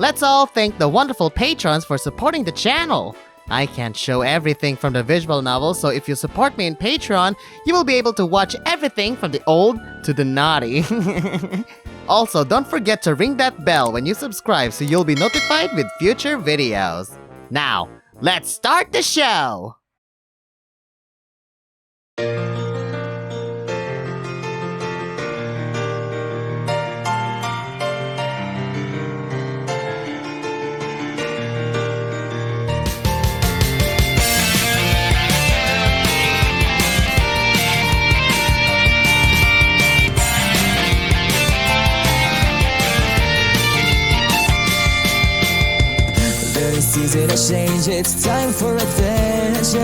Let's all thank the wonderful patrons for supporting the channel. I can't show everything from the visual novel, so if you support me in Patreon, you will be able to watch everything from the old to the naughty. Also, don't forget to ring that bell when you subscribe so you'll be notified with future videos. Now, let's start the show! The season has changed, it's time for adventure.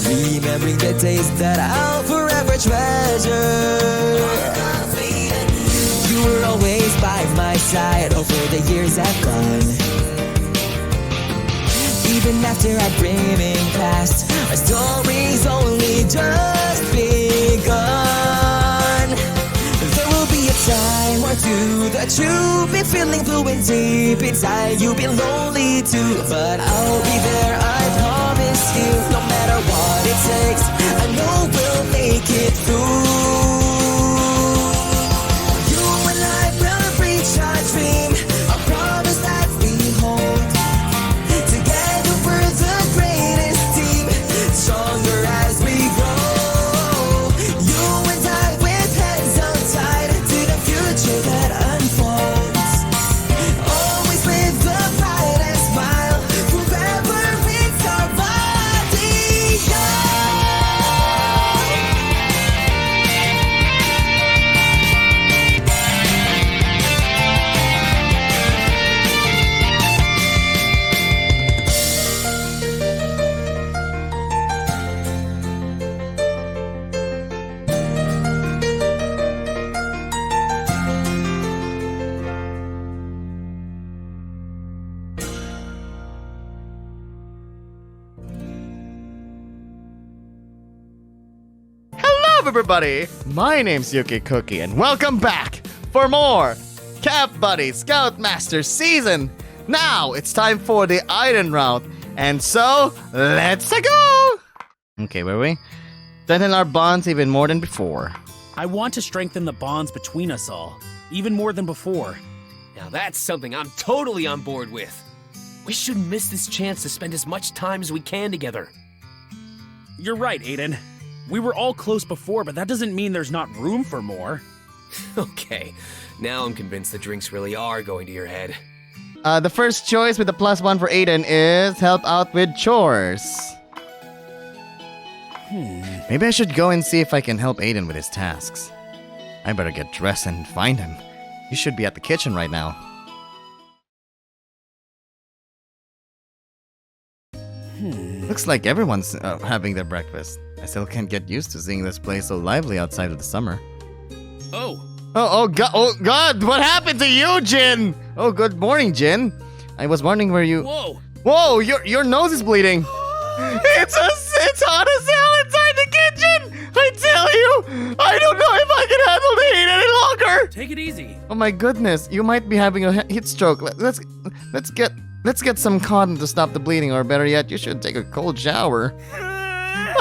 Remembering the days that I'll forever treasure. You were always by my side over the years I've gone. Even after our brimming past, our story's only just begun. There will be a time or two that you've been feeling blue and deep inside. You've been lonely too, but I'll be there, I promise you. No matter what it takes, I know we'll make it through. You and I will reach our dream, a promise that we hold. Together we're the greatest team, stronger as we grow. You and I with hands held tight to the future that unfolds. Always with the brightest smile, forever it's our body. Hello everybody! My name's UkeKooki and welcome back for more Cap Buddy Scoutmaster season! Now it's time for the Aiden route, and so let's go! Okay, where are we? Strengthen our bonds even more than before. I want to strengthen the bonds between us all, even more than before. Now that's something I'm totally on board with. We shouldn't miss this chance to spend as much time as we can together. You're right, Aiden. We were all close before, but that doesn't mean there's not room for more. Okay, now I'm convinced the drinks really are going to your head. The first choice with the +1 for Aiden is help out with chores. Maybe I should go and see if I can help Aiden with his tasks. I better get dressed and find him. He should be at the kitchen right now. Looks like everyone's having their breakfast. I still can't get used to seeing this place so lively outside of the summer. Oh, Oh God, what happened to you, Jin? Oh, good morning, Jin. I was wondering where you... whoa! Whoa, your nose is bleeding. It's hot as hell inside the kitchen. I tell you, I don't know if I can handle the heat any longer. Take it easy. Oh my goodness, you might be having a heat stroke. Let's get some cotton to stop the bleeding, or better yet, you should take a cold shower.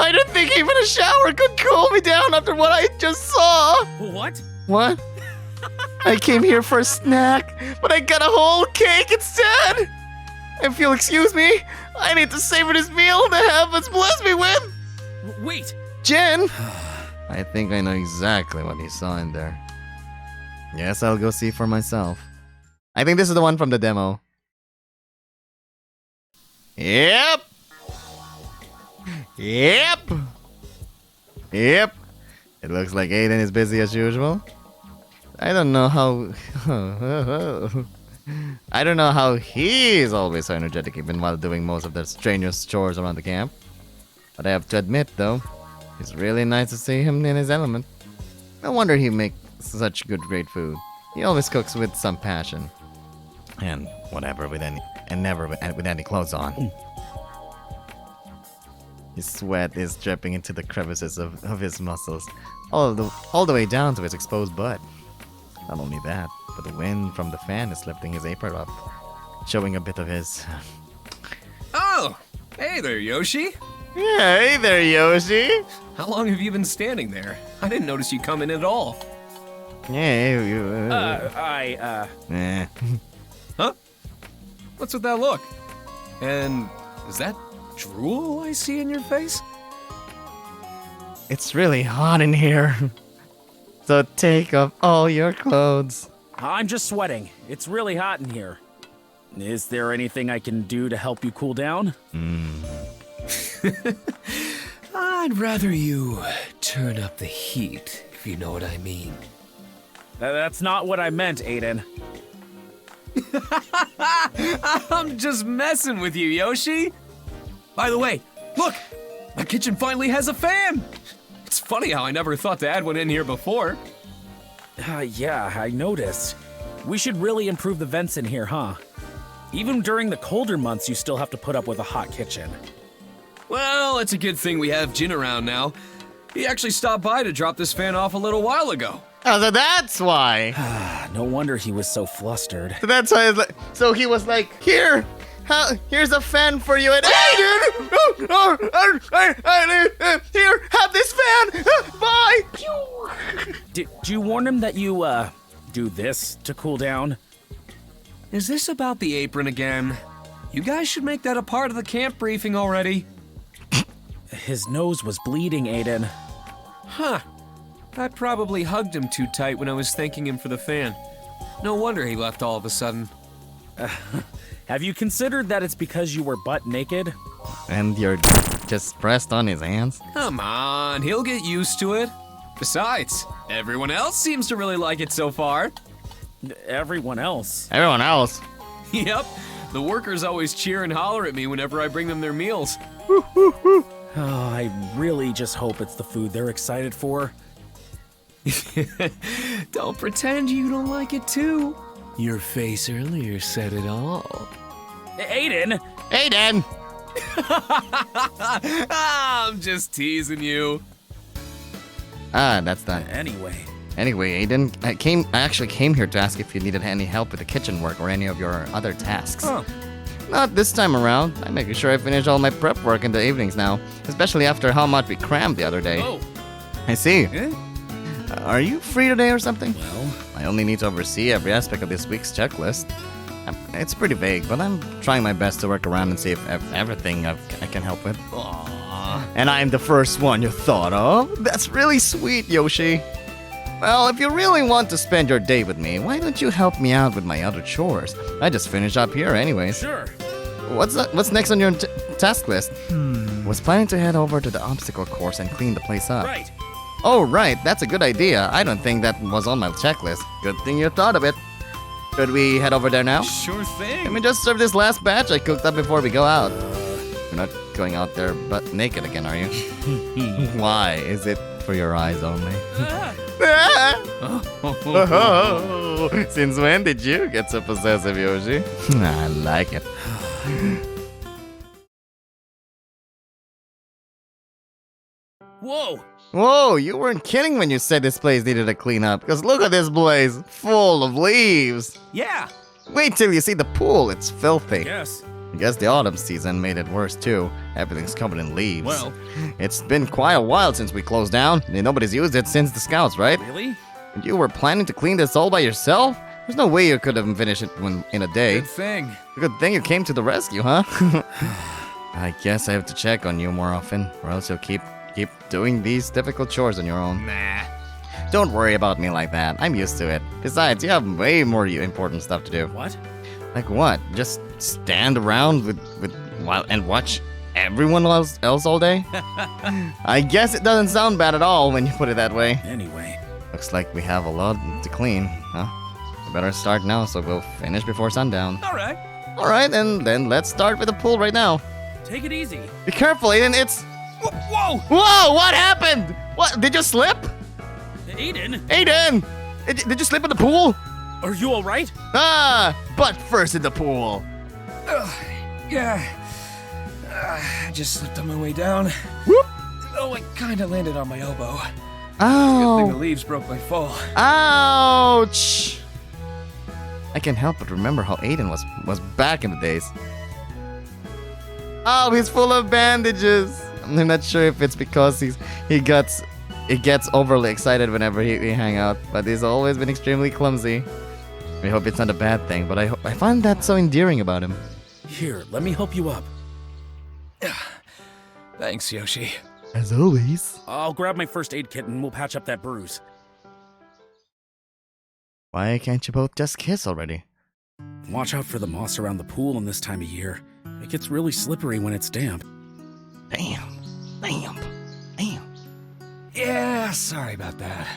I don't think even a shower could cool me down after what I just saw. What? What? I came here for a snack, but I got a whole cake instead. If you'll excuse me, I need to savor this meal the heavens bless me with. Wait! Jin! I think I know exactly what he saw in there. Yes, I'll go see for myself. I think this is the one from the demo. Yep! Yep! Yep! It looks like Aiden is busy as usual. I don't know how... I don't know how he's always so energetic even while doing most of the strenuous chores around the camp. But I have to admit, though, it's really nice to see him in his element. No wonder he makes such great food. He always cooks with some passion. And whatever, never with any clothes on. His sweat is dripping into the crevices of his muscles, all the way down to his exposed butt. Not only that, but the wind from the fan is lifting his apron up, showing a bit of his... Oh, hey there, Yoshi. Yeah, hey there, Yoshi! How long have you been standing there? I didn't notice you come in at all. Yeah, you... Eh. Huh? What's with that look? And is that drool I see in your face? It's really hot in here. So take off all your clothes. I'm just sweating. It's really hot in here. Is there anything I can do to help you cool down? I'd rather you turn up the heat, if you know what I mean. That's not what I meant, Aiden. I'm just messing with you, Yoshi. By the way, look! My kitchen finally has a fan! It's funny how I never thought to add one in here before. Yeah, I noticed. We should really improve the vents in here, huh? Even during the colder months, you still have to put up with a hot kitchen. Well, it's a good thing we have Jin around now. He actually stopped by to drop this fan off a little while ago. Oh, so that's why. No wonder he was so flustered. So that's why. So he was like, "Here, here's a fan for you." And Aiden, here, have this fan. Bye. Did you warn him that you, do this to cool down? Is this about the apron again? You guys should make that a part of the camp briefing already. His nose was bleeding, Aiden. Huh. I probably hugged him too tight when I was thanking him for the fan. No wonder he left all of a sudden. Have you considered that it's because you were butt naked? And you're just pressed on his hands. Come on, he'll get used to it. Besides, everyone else seems to really like it so far. Everyone else. Everyone else. Yep, the workers always cheer and holler at me whenever I bring them their meals. Oh, I really just hope it's the food they're excited for. Don't pretend you don't like it too. Your face earlier said it all. Aiden! Aiden. I'm just teasing you. That's done. Anyway, Aiden, I actually came here to ask if you needed any help with the kitchen work or any of your other tasks. Oh. Not this time around. I'm making sure I finish all my prep work in the evenings now, especially after how much we crammed the other day. Oh. I see. Eh? Are you free today or something? Well, I only need to oversee every aspect of this week's checklist. It's pretty vague, but I'm trying my best to work around and see if everything I can help with. aww. And I'm the first one you thought of? That's really sweet, Yoshi. Well, if you really want to spend your day with me, why don't you help me out with my other chores? I just finished up here anyways. Sure. What's next on your task list? Was planning to head over to the obstacle course and clean the place up. Right. Oh, right, that's a good idea. I don't think that was on my checklist. Good thing you thought of it. Should we head over there now? Sure thing. Let me just serve this last batch I cooked up before we go out. You're not going out there butt naked again, are you? Why? Is it for your eyes only? Since when did you get so possessive, Yoshi? I like it. Whoa! Whoa, you weren't kidding when you said this place needed a cleanup, because look at this place, full of leaves. Yeah! Wait till you see the pool, it's filthy. Yes. I guess the autumn season made it worse too. Everything's covered in leaves. Well. It's been quite a while since we closed down, and nobody's used it since the scouts, right? Really? And you were planning to clean this all by yourself? There's no way you could have finished it in a day. Good thing. Good thing you came to the rescue, huh? I guess I have to check on you more often, or else you'll keep doing these difficult chores on your own. Nah. Don't worry about me like that. I'm used to it. Besides, you have way more important stuff to do. What? Like what? Just stand around and watch everyone else all day? I guess it doesn't sound bad at all when you put it that way. Anyway. Looks like we have a lot to clean, huh? We better start now so we'll finish before sundown. Alright. Alright, and then let's start with the pool right now. Take it easy. Be careful, Aiden, it's... Whoa! Whoa, what happened? What, did you slip? Aiden! Aiden! Did you slip in the pool? Are you alright? Butt first in the pool. Yeah. I just slipped on my way down. Whoop. Oh, I kinda landed on my elbow. Good thing the Ow. leaves broke my fall. Ouch. I can't help but remember how Aiden was back in the days. Oh, he's full of bandages. I'm not sure if it's because he gets overly excited whenever we hang out, but he's always been extremely clumsy. We hope it's not a bad thing, but I find that so endearing about him. Here, let me help you up. Thanks, Yoshi. As always. I'll grab my first aid kit and we'll patch up that bruise. Why can't you both just kiss already? Watch out for the moss around the pool in this time of year. It gets really slippery when it's damp. Damn. Yeah, sorry about that.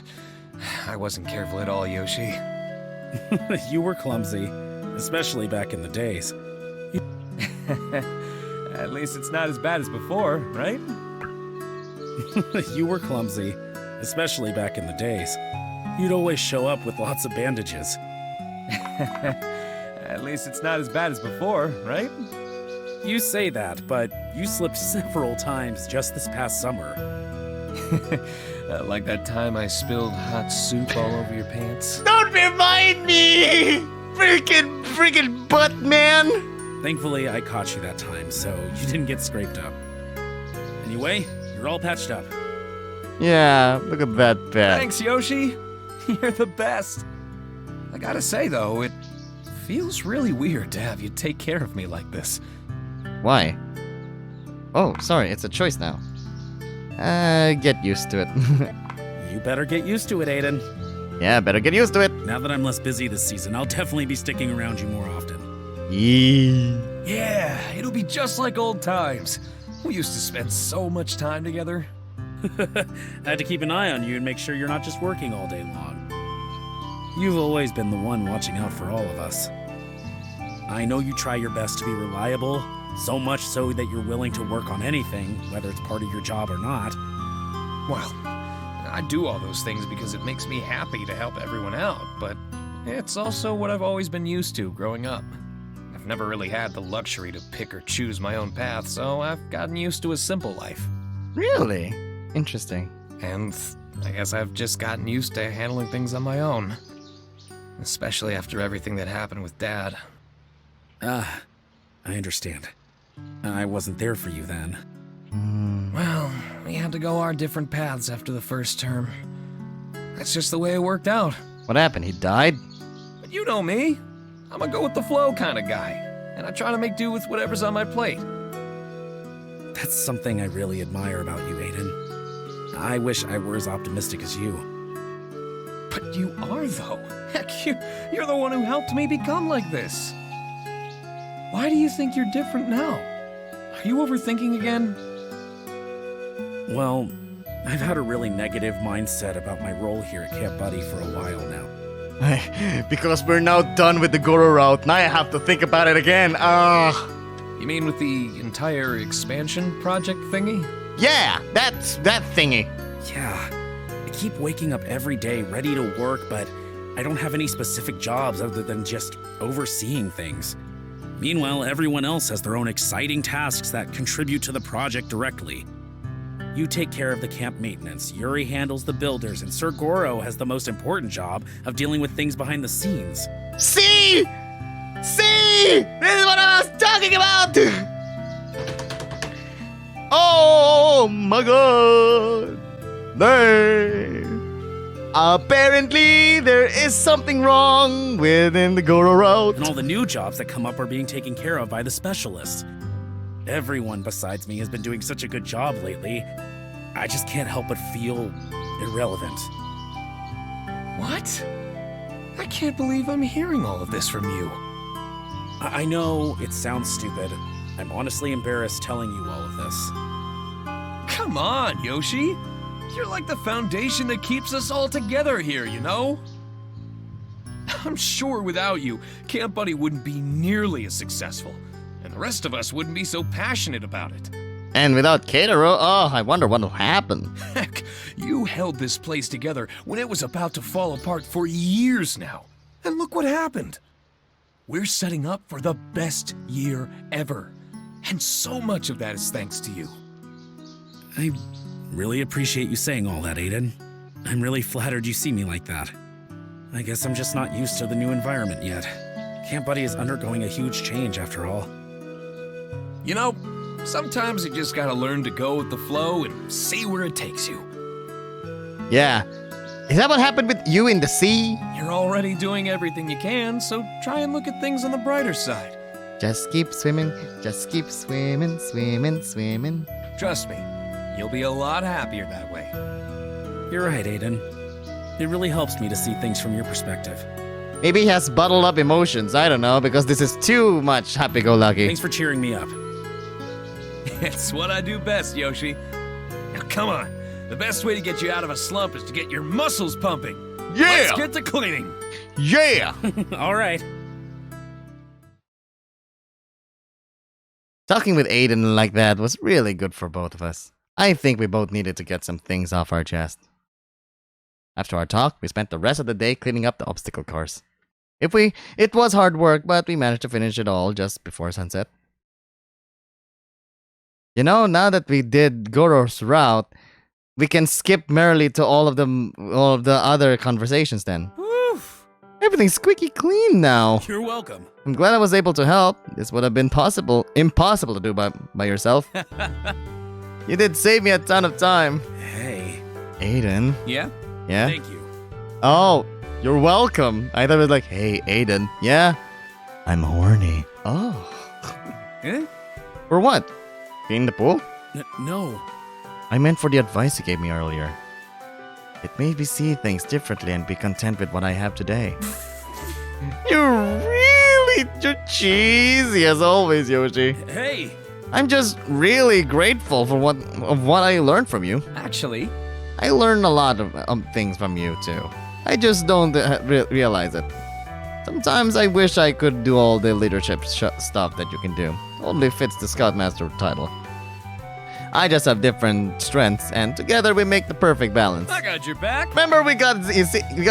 I wasn't careful at all, Yoshi. You were clumsy, especially back in the days. At least it's not as bad as before, right? You were clumsy, especially back in the days. You'd always show up with lots of bandages. At least it's not as bad as before, right? You say that, but you slipped several times just this past summer. Like that time I spilled hot soup all over your pants. Don't remind me! Freaking butt man! Thankfully, I caught you that time, so you didn't get scraped up. Anyway, you're all patched up. Yeah, look at that bat. Thanks, Yoshi. You're the best. I gotta say, though, it feels really weird to have you take care of me like this. Why? Oh, sorry, it's a choice now. Get used to it. You better get used to it, Aiden. Yeah, better get used to it. Now that I'm less busy this season, I'll definitely be sticking around you more often. Yee. Yeah, it'll be just like old times. We used to spend so much time together. I had to keep an eye on you and make sure you're not just working all day long. You've always been the one watching out for all of us. I know you try your best to be reliable, so much so that you're willing to work on anything, whether it's part of your job or not. Well, I do all those things because it makes me happy to help everyone out, but it's also what I've always been used to growing up. I've never really had the luxury to pick or choose my own path, so I've gotten used to a simple life. Really? Interesting. And I guess I've just gotten used to handling things on my own. Especially after everything that happened with Dad. I understand. I wasn't there for you then. Well, we had to go our different paths after the first term. That's just the way it worked out. What happened? He died? But you know me. I'm a go-with-the-flow kind of guy. And I try to make do with whatever's on my plate. That's something I really admire about you, Aiden. I wish I were as optimistic as you. But you are, though. Heck, you're the one who helped me become like this. Why do you think you're different now? Are you overthinking again? Well, I've had a really negative mindset about my role here at Camp Buddy for a while now. Because we're now done with the Goro route, now I have to think about it again. You mean with the entire expansion project thingy? Yeah, that's that thingy. Yeah, I keep waking up every day ready to work, but I don't have any specific jobs other than just overseeing things. Meanwhile, everyone else has their own exciting tasks that contribute to the project directly. You take care of the camp maintenance, Yuri handles the builders, and Sir Goro has the most important job of dealing with things behind the scenes. See? This is what I was talking about! Oh my god! Apparently, there is something wrong within the Goro route. And all the new jobs that come up are being taken care of by the specialists. Everyone besides me has been doing such a good job lately. I just can't help but feel irrelevant. What? I can't believe I'm hearing all of this from you. I know it sounds stupid. I'm honestly embarrassed telling you all of this. Come on, Yoshi. You're like the foundation that keeps us all together here, you know? I'm sure without you, Camp Buddy wouldn't be nearly as successful, and the rest of us wouldn't be so passionate about it. And without Keitaro, I wonder what will happen. Heck, you held this place together when it was about to fall apart for years now. And look what happened. We're setting up for the best year ever. And so much of that is thanks to you. I really appreciate you saying all that, Aiden. I'm really flattered you see me like that. I guess I'm just not used to the new environment yet. Camp Buddy is undergoing a huge change after all. You know, sometimes you just gotta learn to go with the flow and see where it takes you. Yeah. Is that what happened with you in the sea? You're already doing everything you can, so try and look at things on the brighter side. Just keep swimming, just keep swimming, swimming, swimming. Trust me, you'll be a lot happier that way. You're right, Aiden. It really helps me to see things from your perspective. Maybe he has bottled up emotions, I don't know, because this is too much happy-go-lucky. Thanks for cheering me up. It's what I do best, Yoshi. Now come on, the best way to get you out of a slump is to get your muscles pumping. Let's get to cleaning. Yeah! All right. Talking with Aiden like that was really good for both of us. I think we both needed to get some things off our chest. After our talk, we spent the rest of the day cleaning up the obstacle course. It was hard work, but we managed to finish it all just before sunset. You know, now that we did Goro's route, we can skip merrily to all of the other conversations then. Woof. Everything's squeaky clean now. You're welcome. I'm glad I was able to help. This would have been impossible to do by yourself. You did save me a ton of time. Hey. Aiden. Yeah? Yeah? Thank you. Oh, you're welcome. I thought it was like, hey, Aiden. Yeah? I'm horny. Oh. Eh? For what? Clean the pool? No. I meant for the advice you gave me earlier. It made me see things differently and be content with what I have today. You're cheesy as always, Yoshi. Hey. I'm just really grateful for what I learned from you. Actually, I learned a lot of things from you too. I just don't realize it. Sometimes I wish I could do all the leadership stuff that you can do. Only fits the Scoutmaster title. I just have different strengths, and together we make the perfect balance. I got your back. Remember, we got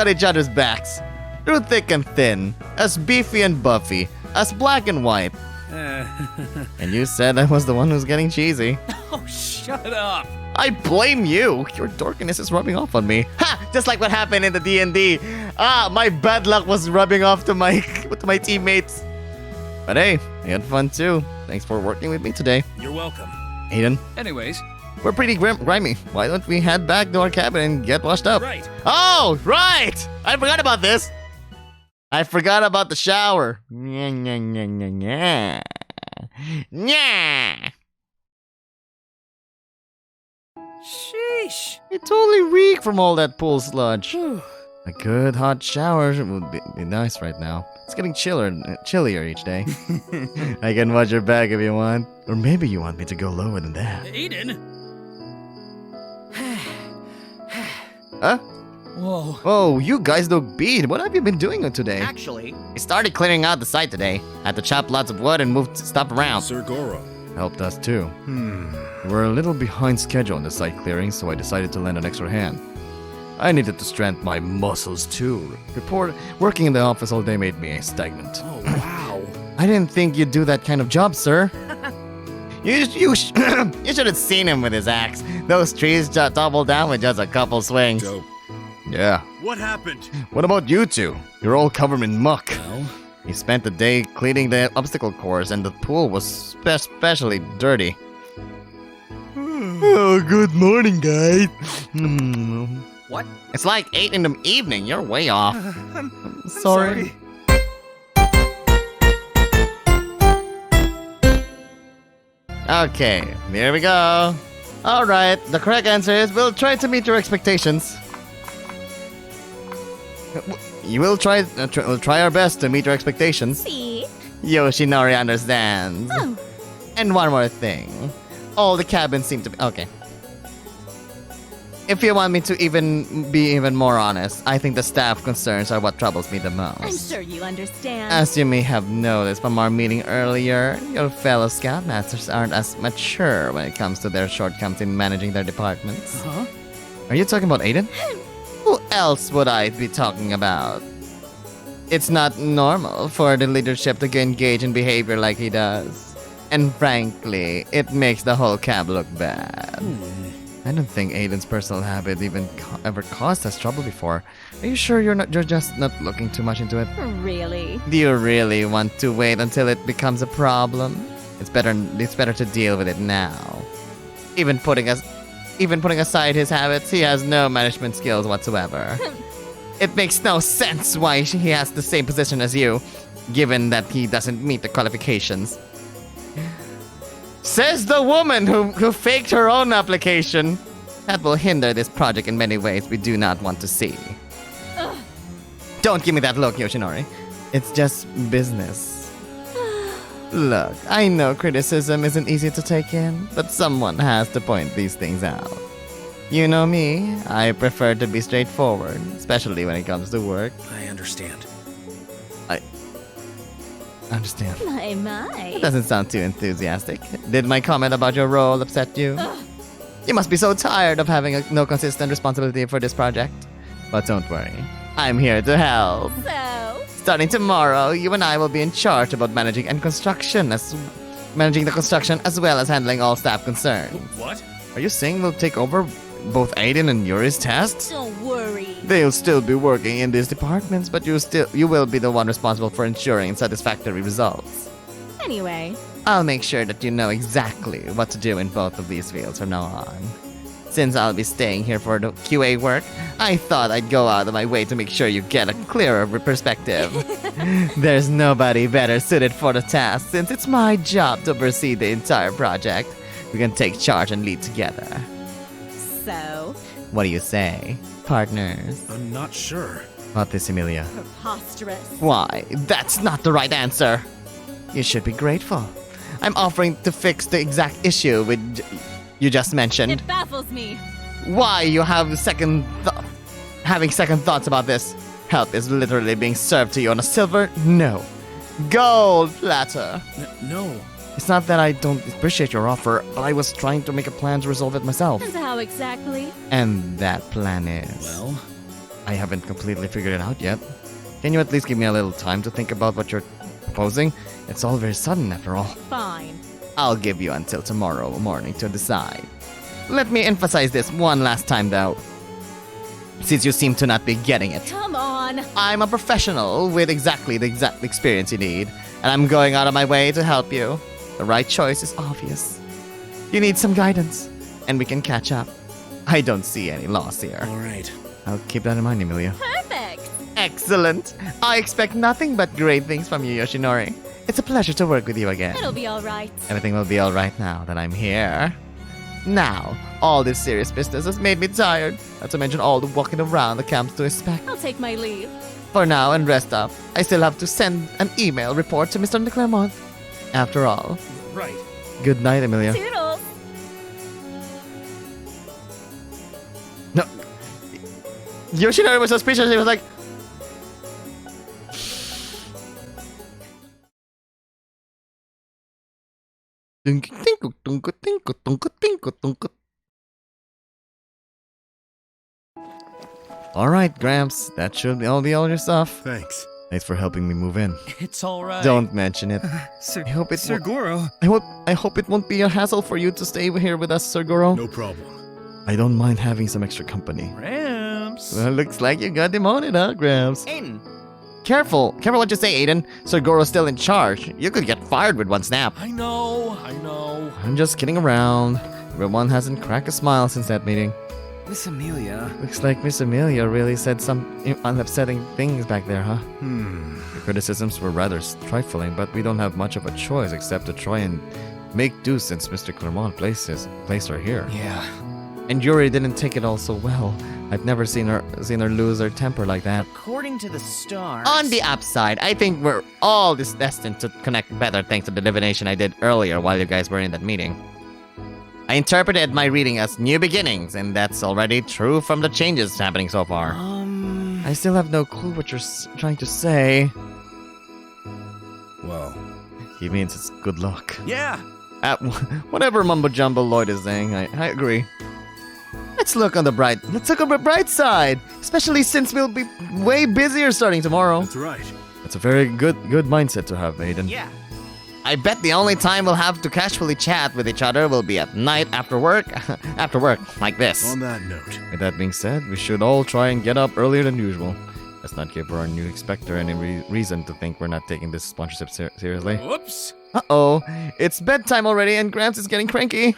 each other's backs. Through thick and thin, as beefy and buffy, as black and white. And you said I was the one who's getting cheesy. Oh, shut up. I blame you. Your dorkiness is rubbing off on me. Ha! Just like what happened in the D&D. My bad luck was rubbing off to my teammates. But hey, I had fun too. Thanks for working with me today. You're welcome. Aiden, Anyways, we're pretty grimy. Why don't we head back to our cabin and get washed up? Right. Oh, right! I forgot about this. I forgot about the shower. Nya, nya, nya, nya, nya. Nya. Sheesh. It totally reeked from all that pool sludge. A good hot shower would be nice right now. It's getting chillier each day. I can watch your back if you want. Or maybe you want me to go lower than that. Aiden. Huh? whoa. Oh, you guys look beat. What have you been doing today? Actually, We started clearing out the site today. Had to chop lots of wood and move stuff around. Sir Goro. Helped us too. We're a little behind schedule on the site clearing, so I decided to lend an extra hand. I needed to strengthen my muscles too. Working in the office all day made me stagnant. Oh, wow. I didn't think you'd do that kind of job, sir. You should have seen him with his axe. Those trees toppled down with just a couple swings. Dope. Yeah. What happened? What about you two? You're all covered in muck. Well, We spent the day cleaning the obstacle course, and the pool was especially dirty. Oh, good morning, guys. what? It's like 8 in the evening. You're way off. I'm sorry. Okay, here we go. Alright, the correct answer is we'll try to meet your expectations. We'll try our best to meet your expectations. See? Yoshinori understands. Oh. And one more thing. All the cabins seem to be... Okay. If you want me to be even more honest, I think the staff concerns are what troubles me the most. I'm sure you understand. As you may have noticed from our meeting earlier, your fellow Scoutmasters aren't as mature when it comes to their shortcomings in managing their departments. huh? Are you talking about Aiden? Who else would I be talking about? It's not normal for the leadership to engage in behavior like he does. And frankly, it makes the whole cab look bad. I don't think Aiden's personal habit even ever caused us trouble before. Are you sure you're just not looking too much into it? Really? Do you really want to wait until it becomes a problem? It's better to deal with it now. Even putting aside his habits, he has no management skills whatsoever. It makes no sense why he has the same position as you, given that he doesn't meet the qualifications. Says the woman who faked her own application. That will hinder this project in many ways we do not want to see. Ugh. Don't give me that look, Yoshinori. It's just business. Look, I know criticism isn't easy to take in, but someone has to point these things out. You know me, I prefer to be straightforward, especially when it comes to work. I understand. Understand. My. That doesn't sound too enthusiastic. Did my comment about your role upset you? Ugh. You must be so tired of having no consistent responsibility for this project. But don't worry, I'm here to help. So? Starting tomorrow, you and I will be in charge about managing the construction as well as handling all staff concerns. What? Are you saying we'll take over both Aiden and Yuri's tasks? Don't worry. They'll still be working in these departments, but you will be the one responsible for ensuring satisfactory results. Anyway. I'll make sure that you know exactly what to do in both of these fields from now on. Since I'll be staying here for the QA work, I thought I'd go out of my way to make sure you get a clearer perspective. There's nobody better suited for the task, since it's my job to oversee the entire project. We can take charge and lead together. So? What do you say, partners? I'm not sure. About this, Emilia. Preposterous. Why? That's not the right answer. You should be grateful. I'm offering to fix the exact issue you just mentioned. It baffles me. Why you have having second thoughts about this? Help is literally being served to you on a silver, no, gold platter. No. It's not that I don't appreciate your offer, but I was trying to make a plan to resolve it myself. And how exactly? And that plan is... Well? I haven't completely figured it out yet. Can you at least give me a little time to think about what you're proposing? It's all very sudden after all. Fine. I'll give you until tomorrow morning to decide. Let me emphasize this one last time though, since you seem to not be getting it. Come on. I'm a professional with exactly the exact experience you need, and I'm going out of my way to help you. The right choice is obvious. You need some guidance, and we can catch up. I don't see any loss here. All right. I'll keep that in mind, Emilia. Perfect. Excellent! I expect nothing but great things from you, Yoshinori. It's a pleasure to work with you again. It'll be all right. Everything will be alright now that I'm here. Now, all this serious business has made me tired, not to mention all the walking around the camps to inspect. I'll take my leave. For now and rest up, I still have to send an email report to Mr. Claremont. After all. Right. Good night, Emilia. Toodles. No. Yoshinori was suspicious. He was like, Alright, Gramps, that should all be all your stuff. Thanks. Thanks for helping me move in. It's all right. Don't mention it. Sir, I hope it Sir Goro. I hope it won't be a hassle for you to stay here with us, Sir Goro. No problem. I don't mind having some extra company. Gramps. Well, looks like you got demoted, huh, Gramps? Aiden. Careful what you say, Aiden. Sir Goro's still in charge. You could get fired with one snap. I know. I'm just kidding around. Everyone hasn't cracked a smile since that meeting. Miss Amelia. Looks like Miss Amelia really said some unupsetting things back there, huh? The criticisms were rather trifling, but we don't have much of a choice except to try and make do since Mr. Claremont placed her here. Yeah. And Yuri didn't take it all so well. I've never seen her lose her temper like that. According to the stars. On the upside, I think we're all destined to connect better thanks to the divination I did earlier while you guys were in that meeting. I interpreted my reading as new beginnings, and that's already true from the changes happening so far. I still have no clue what you're trying to say. Well, He means it's good luck. Yeah. Whatever mumbo jumbo Lloyd is saying, I agree. Let's look on the bright side, especially since we'll be way busier starting tomorrow. That's right. That's a very good mindset to have, Aiden. Yeah. I bet the only time we'll have to casually chat with each other will be at night after work. After work, like this. On that note, With that being said, we should all try and get up earlier than usual. Let's not give our new inspector any reason to think we're not taking this sponsorship seriously. Whoops. Uh-oh, it's bedtime already and Gramps is getting cranky.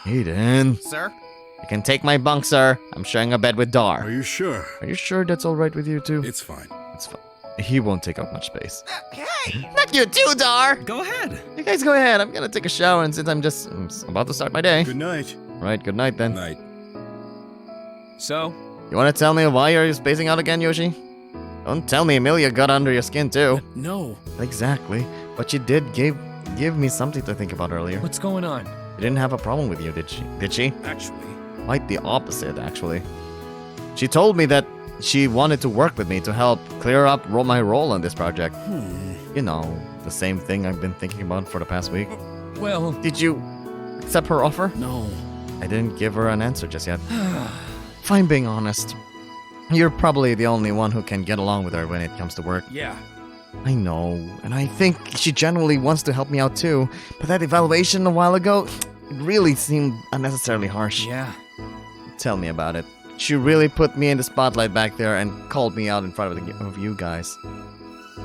Aiden. Sir? You can take my bunk, sir. I'm sharing a bed with are Dar. you sure? Are you sure that's alright with you too? It's fine. It's fine. He won't take up much space. Hey, not you too, Dar! Go ahead. You guys go ahead. I'm gonna take a shower, and since I'm about to start my day. Good night. Right, good night then. Night. So, You wanna tell me why you're spacing out again, Yoshi? Don't tell me Emilia got under your skin too. No. Exactly. But she did give me something to think about earlier. what's going on? She didn't have a problem with you, did she? Did she? Actually, Quite the opposite, actually. She told me that she wanted to work with me to help clear up my role on this project. You know, the same thing I've been thinking about for the past week. Well, Did you accept her offer? no. I didn't give her an answer just yet. If I'm being honest, you're probably the only one who can get along with her when it comes to work. Yeah. I know, and I think she genuinely wants to help me out too, but that evaluation a while ago, it really seemed unnecessarily harsh. Yeah. Tell me about it. She really put me in the spotlight back there and called me out in front of you guys.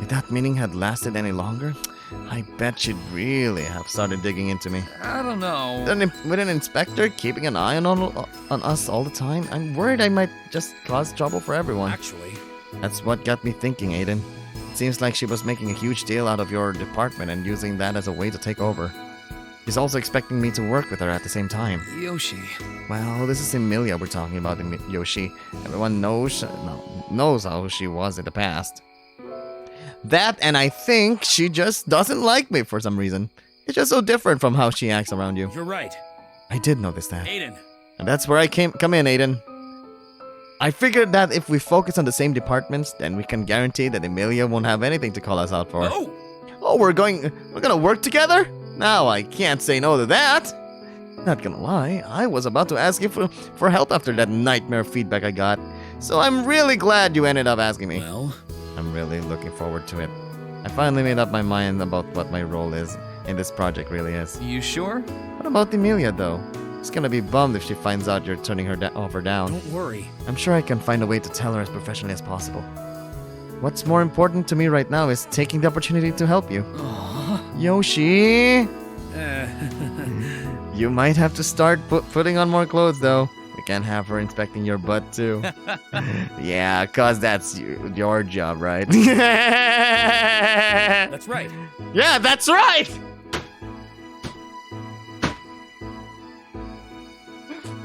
If that meeting had lasted any longer, I bet she'd really have started digging into me. I don't know. With an inspector keeping an eye on us all the time, I'm worried I might just cause trouble for everyone. Actually, That's what got me thinking, Aiden. It seems like she was making a huge deal out of your department and using that as a way to take over. She's also expecting me to work with her at the same time. Yoshi. Well, this is Emilia we're talking about, Yoshi. Everyone knows how she was in the past. That, and I think she just doesn't like me for some reason. It's just so different from how she acts around you. you're right. I did notice that. Aiden. And that's where I come in, Aiden. I figured that if we focus on the same departments, then we can guarantee that Emilia won't have anything to call us out for. Oh, we're gonna work together? Now I can't say no to that. Not gonna lie, I was about to ask you for help after that nightmare feedback I got. So I'm really glad you ended up asking me. Well, I'm really looking forward to it. I finally made up my mind about what my role is in this project really is. You sure? What about Emilia though? She's gonna be bummed if she finds out you're turning her offer down. don't worry. I'm sure I can find a way to tell her as professionally as possible. What's more important to me right now is taking the opportunity to help you. Yoshi! You might have to start putting on more clothes though. We can't have her inspecting your butt too. Yeah, cause that's your job, right? That's right. Yeah, that's right!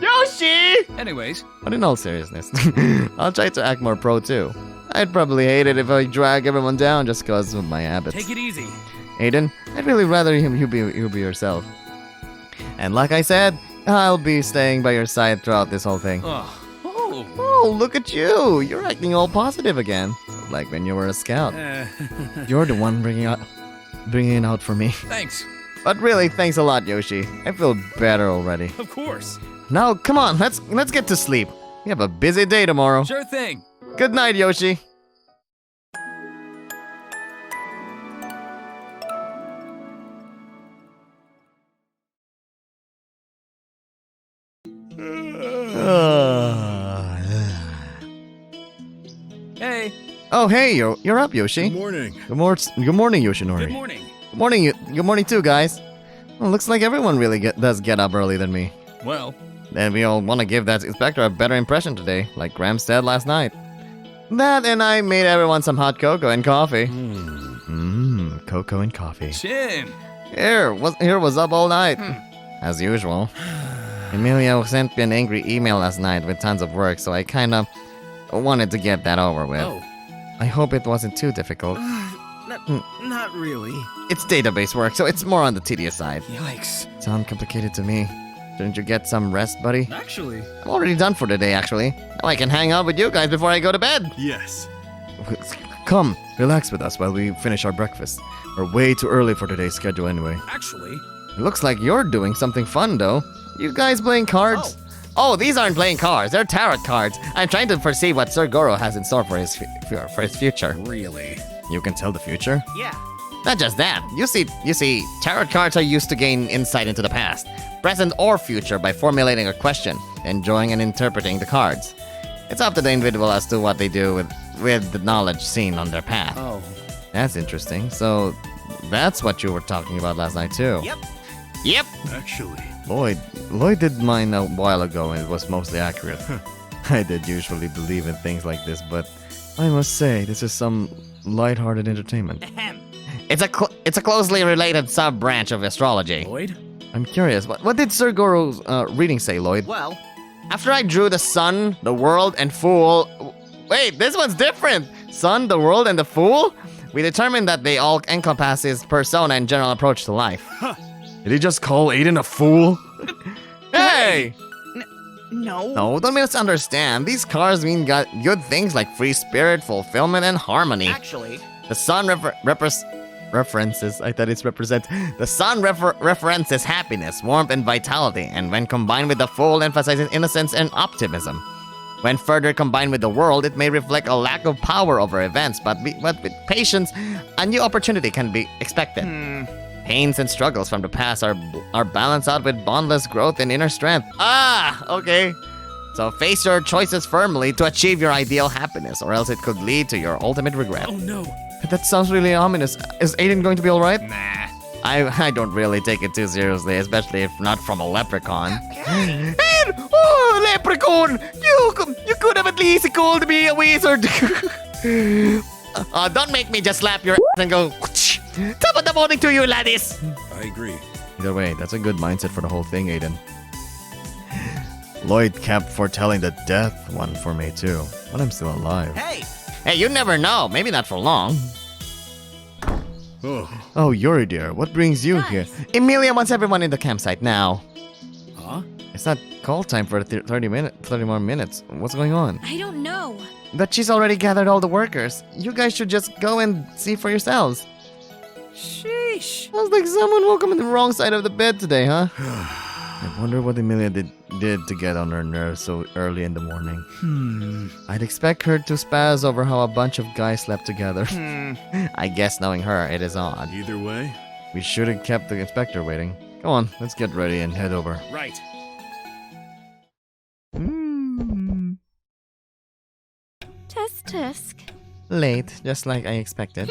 Yoshi! Anyways, But in all seriousness, I'll try to act more pro too. I'd probably hate it if I drag everyone down just cause of my habits. Take it easy. Aiden, I'd really rather you be yourself. And like I said, I'll be staying by your side throughout this whole thing. oh, Oh, look at you! You're acting all positive again. Like when you were a scout. You're the one bringing it out for me. thanks. But really, thanks a lot, Yoshi. I feel better already. Of course. Now, come on, let's get to sleep. We have a busy day tomorrow. Sure thing. Good night, Yoshi. Hey, Oh, hey, you're up, Yoshi. Good morning. Good morning, Yoshinori. Good morning. Good morning too, guys. Well, looks like everyone really does get up early than me. well, And we all want to give that inspector a better impression today, like Graham said last night. That and I made everyone some hot cocoa and coffee. Cocoa and coffee. Chin. Here was up all night. As usual. Emilia sent me an angry email last night with tons of work, so I kinda wanted to get that over with. Oh, I hope it wasn't too difficult. Not really. It's database work, so it's more on the tedious side. Yikes. Sound complicated to me. Shouldn't you get some rest, buddy? Actually, I'm already done for the day, actually. Now I can hang out with you guys before I go to bed. Yes. Come, relax with us while we finish our breakfast. We're way too early for today's schedule anyway. actually, It looks like you're doing something fun, though. You guys playing cards? Oh, these aren't playing cards. They're tarot cards. I'm trying to foresee what Sir Goro has in store for his future. really. You can tell the future? yeah. Not just that, you see, tarot cards are used to gain insight into the past, present or future by formulating a question, enjoying and interpreting the cards. It's up to the individual as to what they do with the knowledge seen on their path. Oh. That's interesting. So, that's what you were talking about last night too. Yep. Yep. Actually, Lloyd did mine a while ago and it was mostly accurate. I did usually believe in things like this, but I must say, this is some lighthearted entertainment. Ahem. It's a closely related sub-branch of astrology. Lloyd? I'm curious, what did Sir Goro's reading say, Lloyd? Well, After I drew the sun, the world, and fool... Wait, this one's different! Sun, the world, and the fool? We determined that they all encompass his persona and general approach to life. Did he just call Aiden a fool? Hey! no. No, don't misunderstand. These cards mean good things like free spirit, fulfillment, and harmony. Actually, The sun references, I thought it's represent. The sun references happiness, warmth, and vitality, and when combined with the fool, emphasizes innocence and optimism. When further combined with the world, it may reflect a lack of power over events, but with patience, a new opportunity can be expected. Pains and struggles from the past are balanced out with boundless growth and inner strength. Ah, okay. So face your choices firmly to achieve your ideal happiness, or else it could lead to your ultimate regret. Oh no. That sounds really ominous. Is Aiden going to be alright? nah. I don't really take it too seriously, especially if not from a leprechaun. Aiden! Oh, leprechaun! You could have at least called me a wizard. Don't make me just slap your ass and go, top of the morning to you, laddies! I agree. Either way, that's a good mindset for the whole thing, Aiden. Lloyd kept foretelling the death one for me too, but I'm still alive. Hey, Hey, you never know. Maybe not for long. Oh, Oh, Yuri dear, what brings you here? Emilia wants everyone in the campsite now. Huh? It's not call time for 30 more minutes. What's going on? I don't know. But she's already gathered all the workers. You guys should just go and see for yourselves. sheesh. Sounds like someone woke up on the wrong side of the bed today, huh? I wonder what Emilia did to get on her nerves so early in the morning. I'd expect her to spaz over how a bunch of guys slept together. I guess knowing her, it is odd. either way. We should have kept the inspector waiting. Come on, let's get ready and head over. Right. Tisk. Late, just like I expected.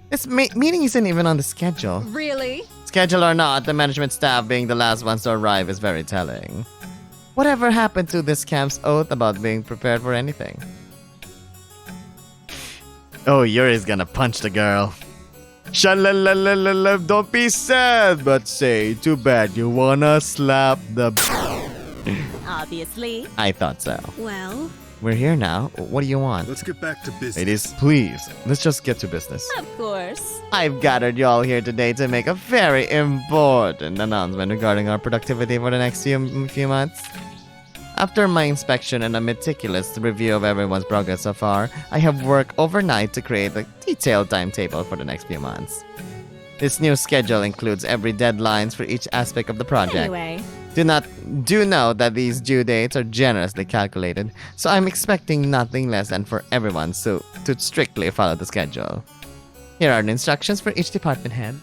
This meeting isn't even on the schedule. Really? Schedule or not, the management staff being the last ones to arrive is very telling. Whatever happened to this camp's oath about being prepared for anything? Oh, Yuri's gonna punch the girl. Shalalalala, don't be sad, but say, too bad you wanna slap the... Obviously. I thought so. Well, We're here now. What do you want? Let's get back to business. Ladies, please, let's just get to business. of course. I've gathered you all here today to make a very important announcement regarding our productivity for the next few months. After my inspection and a meticulous review of everyone's progress so far, I have worked overnight to create a detailed timetable for the next few months. This new schedule includes every deadlines for each aspect of the project. Anyway, Do know that these due dates are generously calculated, so I'm expecting nothing less than for everyone to strictly follow the schedule. Here are the instructions for each department head.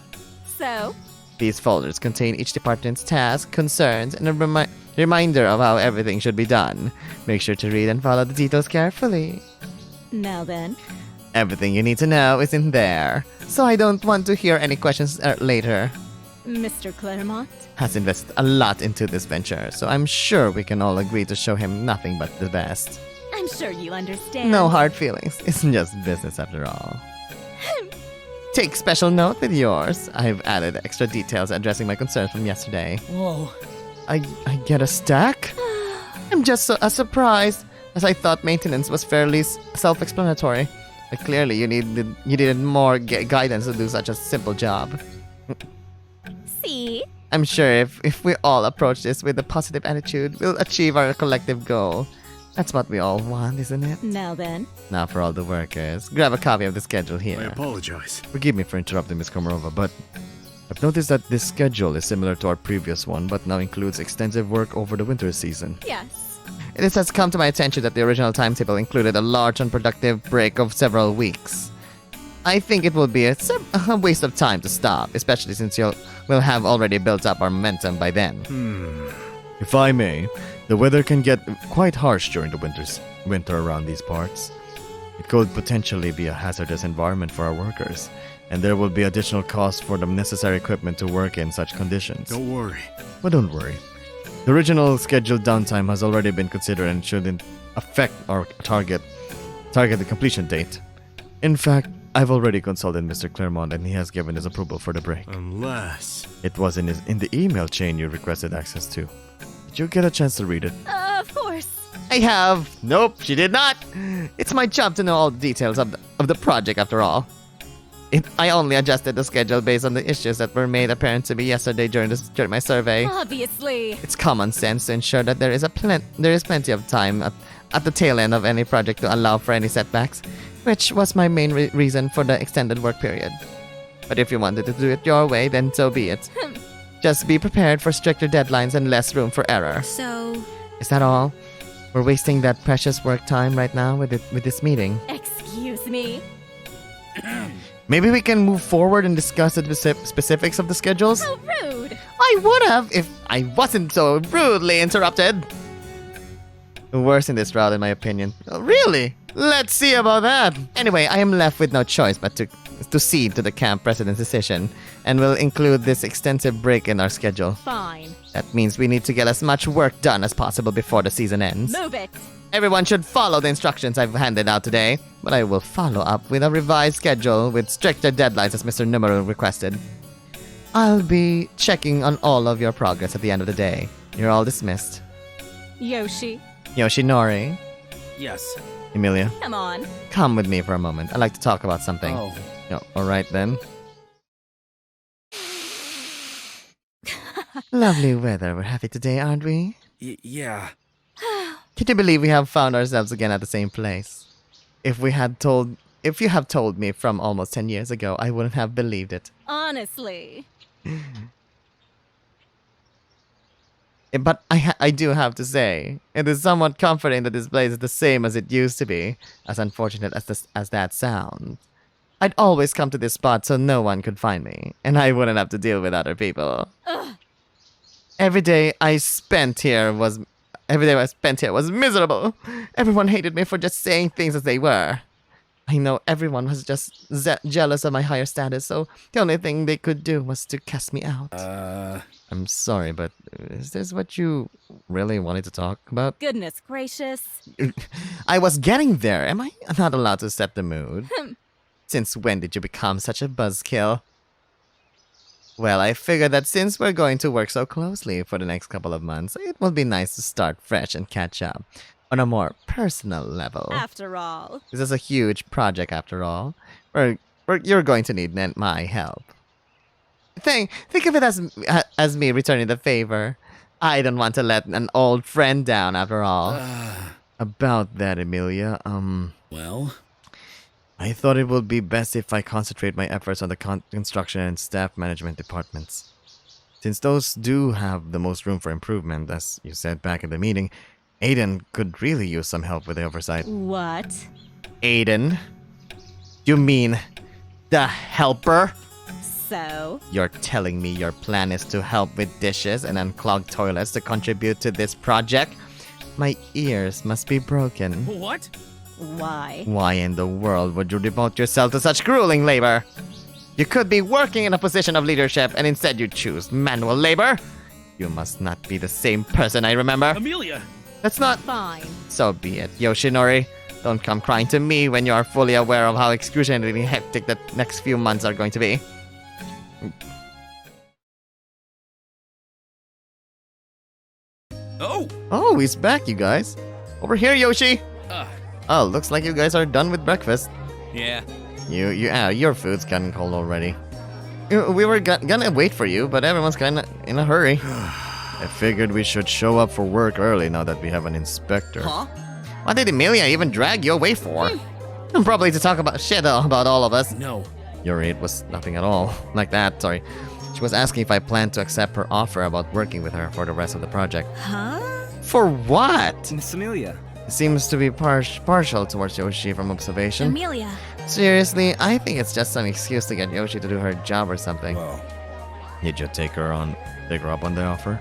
so, These folders contain each department's tasks, concerns, and a reminder of how everything should be done. Make sure to read and follow the details carefully. now then. Everything you need to know is in there, so I don't want to hear any questions later. Mr. Claremont? Has invested a lot into this venture, so I'm sure we can all agree to show him nothing but the best. I'm sure you understand. No hard feelings. It's just business after all. Take special note with yours. I've added extra details addressing my concerns from yesterday. Whoa. I get a stack? I'm just so surprised, as I thought maintenance was fairly self-explanatory. But clearly you needed more guidance to do such a simple job. See? I'm sure if we all approach this with a positive attitude, we'll achieve our collective goal. That's what we all want, isn't it? Now then. Now for all the workers, grab a copy of the schedule I here. apologize. Forgive me for interrupting, Miss Komarova, but I've noticed that this schedule is similar to our previous one, but now includes extensive work over the winter season. Yes. It has come to my attention that the original timetable included a large unproductive break of several weeks. I think it will be a waste of time to stop, especially since we'll have already built up our momentum by then. If I may, the weather can get quite harsh during the winter around these parts. It could potentially be a hazardous environment for our workers, and there will be additional costs for the necessary equipment to work in such conditions. Don't worry. But don't worry. The original scheduled downtime has already been considered and shouldn't affect our target the completion date. In fact, I've already consulted Mr. Claremont and he has given his approval for the break. Unless... It was in the email chain you requested access to. Did you get a chance to read it? Of course. I have. Nope, she did not. It's my job to know all the details of the project after all. I only adjusted the schedule based on the issues that were made apparent to me yesterday during my survey. Obviously. It's common sense to ensure that there is plenty of time at the tail end of any project to allow for any setbacks, which was my main reason for the extended work period. But if you wanted to do it your way, then so be it. Just be prepared for stricter deadlines and less room for error. So, Is that all? We're wasting that precious work time right now with this meeting. excuse me. Maybe we can move forward and discuss the specifics of the schedules? How rude. I would have if I wasn't so rudely interrupted. The worst in this route, in my opinion. Oh, really? Let's see about that. Anyway, I am left with no choice but to cede to the camp president's decision, and will include this extensive break in our schedule. Fine. That means we need to get as much work done as possible before the season ends. Move it. Everyone should follow the instructions I've handed out today, but I will follow up with a revised schedule with stricter deadlines as Mr. Numero requested. I'll be checking on all of your progress at the end of the day. You're all dismissed. Yoshi, Yoshinori, Yes. Emilia, come on. come with me for a moment. I'd like to talk about something. Oh. No, alright then. Lovely weather we're having today, aren't we? Yeah. Can you believe we have found ourselves again at the same place? If you have told me from almost 10 years ago, I wouldn't have believed it. Honestly. But I do have to say, it is somewhat comforting that this place is the same as it used to be, as unfortunate as that sounds. I'd always come to this spot so no one could find me, and I wouldn't have to deal with other people. Every day I spent here was miserable. Everyone hated me for just saying things as they were. I know everyone was just jealous of my higher status, so the only thing they could do was to cast me out. I'm sorry, but is this what you really wanted to talk about? Goodness gracious. I was getting there. Am I not allowed to set the mood? Since when did you become such a buzzkill? Well, I figured that since we're going to work so closely for the next couple of months, it will be nice to start fresh and catch up on a more personal level. After all. This is a huge project after all. You're going to need my help. Think of it as me returning the favor. I don't want to let an old friend down after all. About that, Emilia, Well? I thought it would be best if I concentrate my efforts on the construction and staff management departments. Since those do have the most room for improvement, as you said back in the meeting, Aiden could really use some help with the oversight. What? Aiden? You mean the helper? So? You're telling me your plan is to help with dishes and unclog toilets to contribute to this project? My ears must be broken. What? Why? Why in the world would you devote yourself to such grueling labor? You could be working in a position of leadership and instead you choose manual labor? You must not be the same person I remember. Amelia! That's not... Fine. So be it, Yoshinori. Don't come crying to me when you are fully aware of how excruciatingly hectic the next few months are going to be. Oh! Oh, he's back, you guys. Over here, Yoshi. Oh, looks like you guys are done with breakfast. Yeah. Your food's gotten cold already. We were gonna wait for you, but everyone's kinda in a hurry. I figured we should show up for work early now that we have an inspector. Huh? What did Emilia even drag you away for? Probably to talk about shit about all of us. No. Yuri, it was nothing at all like that, sorry. She was asking if I planned to accept her offer about working with her for the rest of the project. Huh? For what? Miss Amelia, He seems to be partial towards Yoshi from observation. Amelia. Seriously, I think it's just some excuse to get Yoshi to do her job or something. Well, Did you take her up on the offer?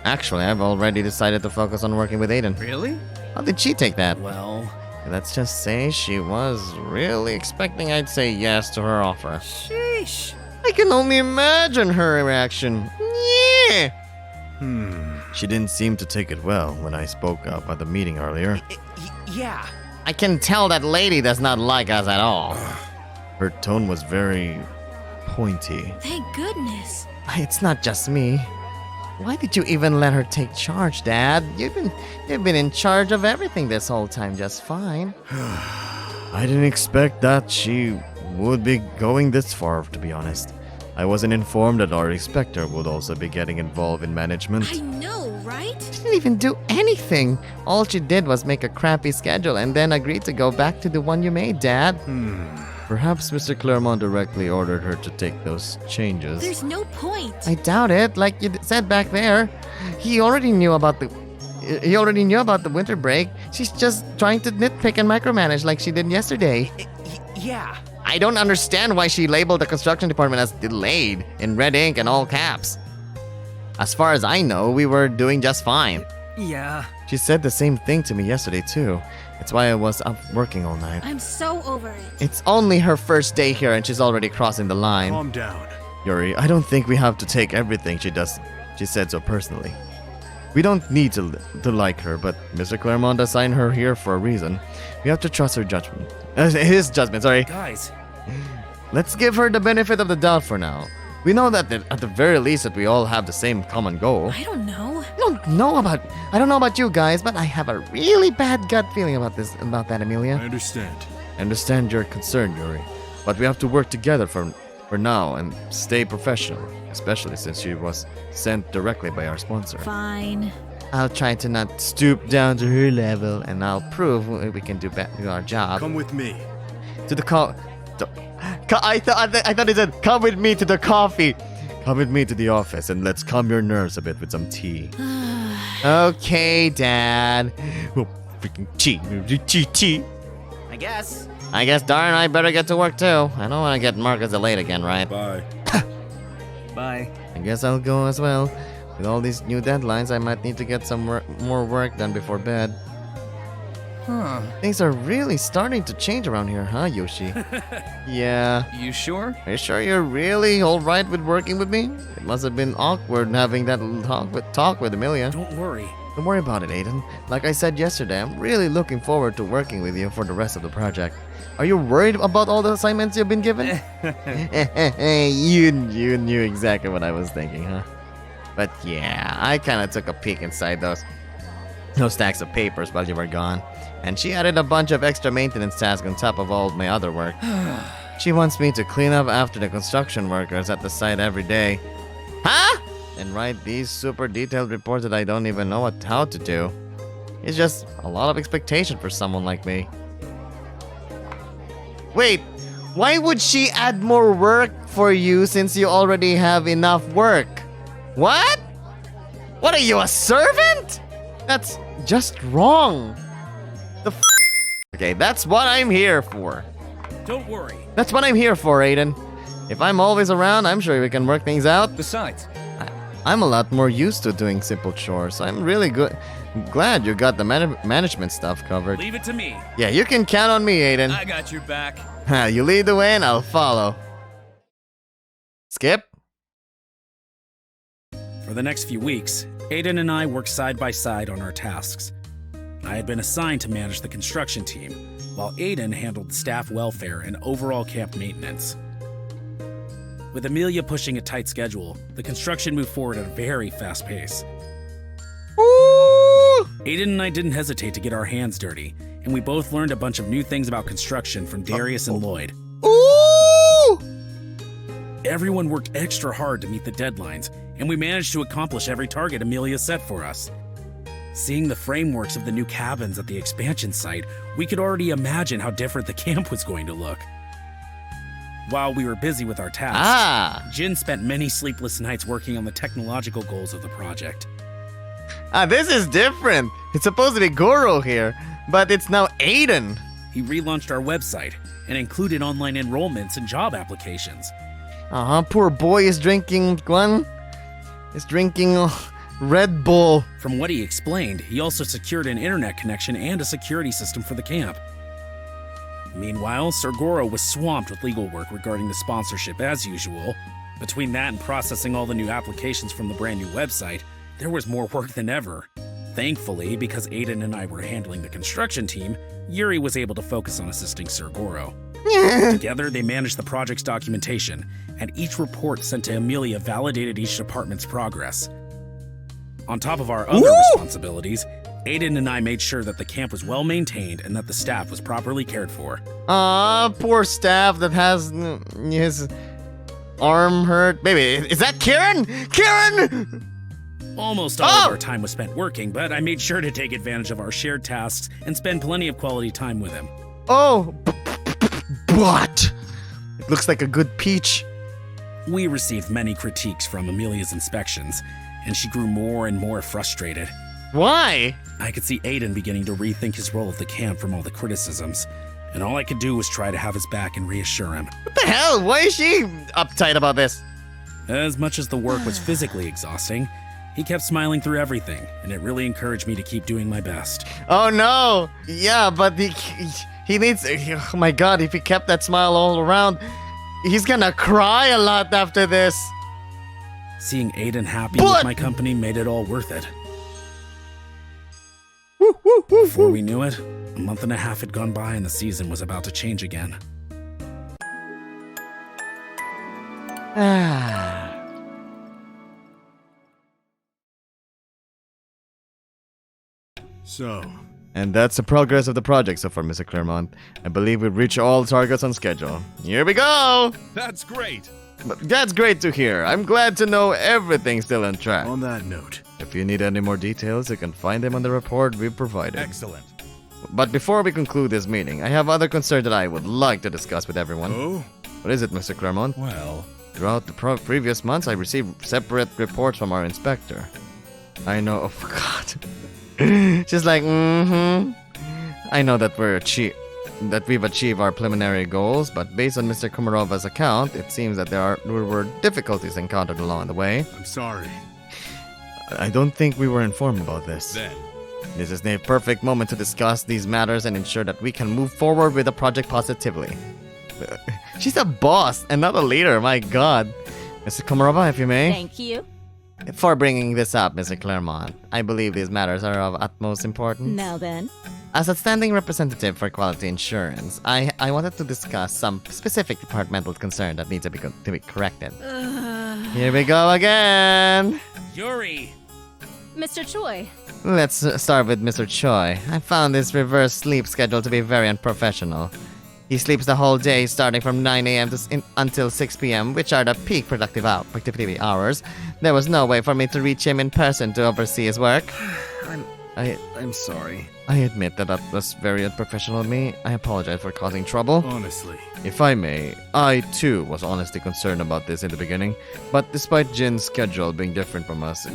actually, I've already decided to focus on working with Aiden. Really? How did she take that? well, Let's just say she was really expecting I'd say yes to her offer. Sheesh. I can only imagine her reaction. Yeah. She didn't seem to take it well when I spoke up at the meeting earlier. Yeah. I can tell that lady does not like us at all. Her tone was very pointy. Thank goodness. It's not just me. Why did you even let her take charge, Dad? You've been in charge of everything this whole time just fine. I didn't expect that she would be going this far, to be honest. I wasn't informed that our inspector would also be getting involved in management. I know, right? She didn't even do anything. All she did was make a crappy schedule and then agreed to go back to the one you made, Dad. Perhaps Mr. Claremont directly ordered her to take those changes. There's no point. I doubt it. Like you said back there, he already knew about the winter break. She's just trying to nitpick and micromanage like she did yesterday. Yeah. I don't understand why she labeled the construction department as delayed in red ink and all caps. As far as I know, we were doing just fine. Yeah. She said the same thing to me yesterday, too. It's why I was up working all night. I'm so over it. It's only her first day here and she's already crossing the line. Calm down. Yuri, I don't think we have to take everything she does. She said so personally. We don't need to like her, but Mr. Claremont assigned her here for a reason. We have to trust her judgment. His judgment, sorry. guys, Let's give her the benefit of the doubt for now. We know that at the very least that we all have the same common goal. I don't know. I don't know about you guys, but I have a really bad gut feeling about that, Amelia. I understand. I understand your concern, Yuri, but we have to work together for now and stay professional, especially since she was sent directly by our sponsor. Fine. I'll try to not stoop down to her level, and I'll prove we can do our job. Come with me. To the I thought it said, come with me to the coffee. Come with me to the office and let's calm your nerves a bit with some tea. Okay, Dad. Oh, freaking tea. I guess. I guess Dar and I better get to work too. I don't want to get marked as late again, right? bye. Bye. I guess I'll go as well. With all these new deadlines, I might need to get some more work done before bed. Huh. Things are really starting to change around here, huh, Yoshi? Yeah. You sure? Are you sure you're really alright with working with me? It must have been awkward having that talk with Amelia. Don't worry. Don't worry about it, Aiden. Like I said yesterday, I'm really looking forward to working with you for the rest of the project. Are you worried about all the assignments you've been given? You knew exactly what I was thinking, huh? But yeah, I kind of took a peek inside those stacks of papers while you were gone. And she added a bunch of extra maintenance tasks on top of all my other work. She wants me to clean up after the construction workers at the site every day. Huh? And write these super detailed reports that I don't even know how to do. It's just a lot of expectation for someone like me. Wait, why would she add more work for you since you already have enough work? What? What are you, a servant? That's just wrong. Okay, that's what I'm here for. Don't worry. That's what I'm here for, Aiden. If I'm always around, I'm sure we can work things out. Besides, I'm a lot more used to doing simple chores, so I'm really glad you got the management stuff covered. Leave it to me. Yeah, you can count on me, Aiden. I got your back. You lead the way and I'll follow. Skip? For the next few weeks, Aiden and I worked side by side on our tasks. I had been assigned to manage the construction team, while Aiden handled staff welfare and overall camp maintenance. With Amelia pushing a tight schedule, the construction moved forward at a very fast pace. Ooh! Aiden and I didn't hesitate to get our hands dirty, and we both learned a bunch of new things about construction from Darius and Lloyd. Ooh! Everyone worked extra hard to meet the deadlines, and we managed to accomplish every target Amelia set for us. Seeing the frameworks of the new cabins at the expansion site, we could already imagine how different the camp was going to look. While we were busy with our tasks, Jin spent many sleepless nights working on the technological goals of the project. This is different. It's supposed to be Goro here, but it's now Aiden. He relaunched our website and included online enrollments and job applications. Poor boy is drinking, Red Bull. From what he explained, he also secured an internet connection and a security system for the camp. Meanwhile, Sir Goro was swamped with legal work regarding the sponsorship as usual. Between that and processing all the new applications from the brand new website, there was more work than ever. Thankfully, because Aiden and I were handling the construction team, Yuri was able to focus on assisting Sir Goro. Together, they managed the project's documentation, and each report sent to Amelia validated each department's progress. On top of our other responsibilities, Aiden and I made sure that the camp was well maintained and that the staff was properly cared for. Poor staff that has his arm hurt. Baby, is that Karen? Karen! Almost all of our time was spent working, but I made sure to take advantage of our shared tasks and spend plenty of quality time with him. What? It looks like a good peach. We received many critiques from Amelia's inspections, and she grew more and more frustrated. Why? I could see Aiden beginning to rethink his role at the camp from all the criticisms, and all I could do was try to have his back and reassure him. What the hell? Why is she uptight about this? As much as the work was physically exhausting, he kept smiling through everything, and it really encouraged me to keep doing my best. Oh no! Yeah, but he needs. Oh my god, if he kept that smile all around, he's gonna cry a lot after this. Seeing Aiden happy with my company made it all worth it. Before we knew it, a month and a half had gone by and the season was about to change again. And that's the progress of the project so far, Mr. Claremont. I believe we've reached all targets on schedule. Here we go! That's great. But that's great to hear. I'm glad to know everything's still on track. On that note, If you need any more details, you can find them on the report we've provided. excellent. But before we conclude this meeting, I have other concerns that I would like to discuss with everyone. Oh, What is it, Mr. Claremont? well, Throughout the previous months, I received separate reports from our inspector. I know, oh god. She's like, I know that we've achieved our preliminary goals, but based on Mr. Komarova's account, it seems that there were difficulties encountered along the way. I'm sorry. I don't think we were informed about this. Then, This is the perfect moment to discuss these matters and ensure that we can move forward with the project positively. She's a boss and not a leader, my god. Mr. Komarova, if you may. Thank you. For bringing this up, Mr. Claremont, I believe these matters are of utmost importance. Now then. As a standing representative for quality insurance, I wanted to discuss some specific departmental concern that needs to be corrected. Here we go again! Yuri! Mr. Choi. Let's start with Mr. Choi. I found this reverse sleep schedule to be very unprofessional. He sleeps the whole day starting from 9 a.m. Until 6 p.m., which are the peak productivity hours. There was no way for me to reach him in person to oversee his work. I'm sorry. I admit that was very unprofessional of me. I apologize for causing trouble. Honestly. If I may, I too was honestly concerned about this in the beginning, but despite Jin's schedule being different from us,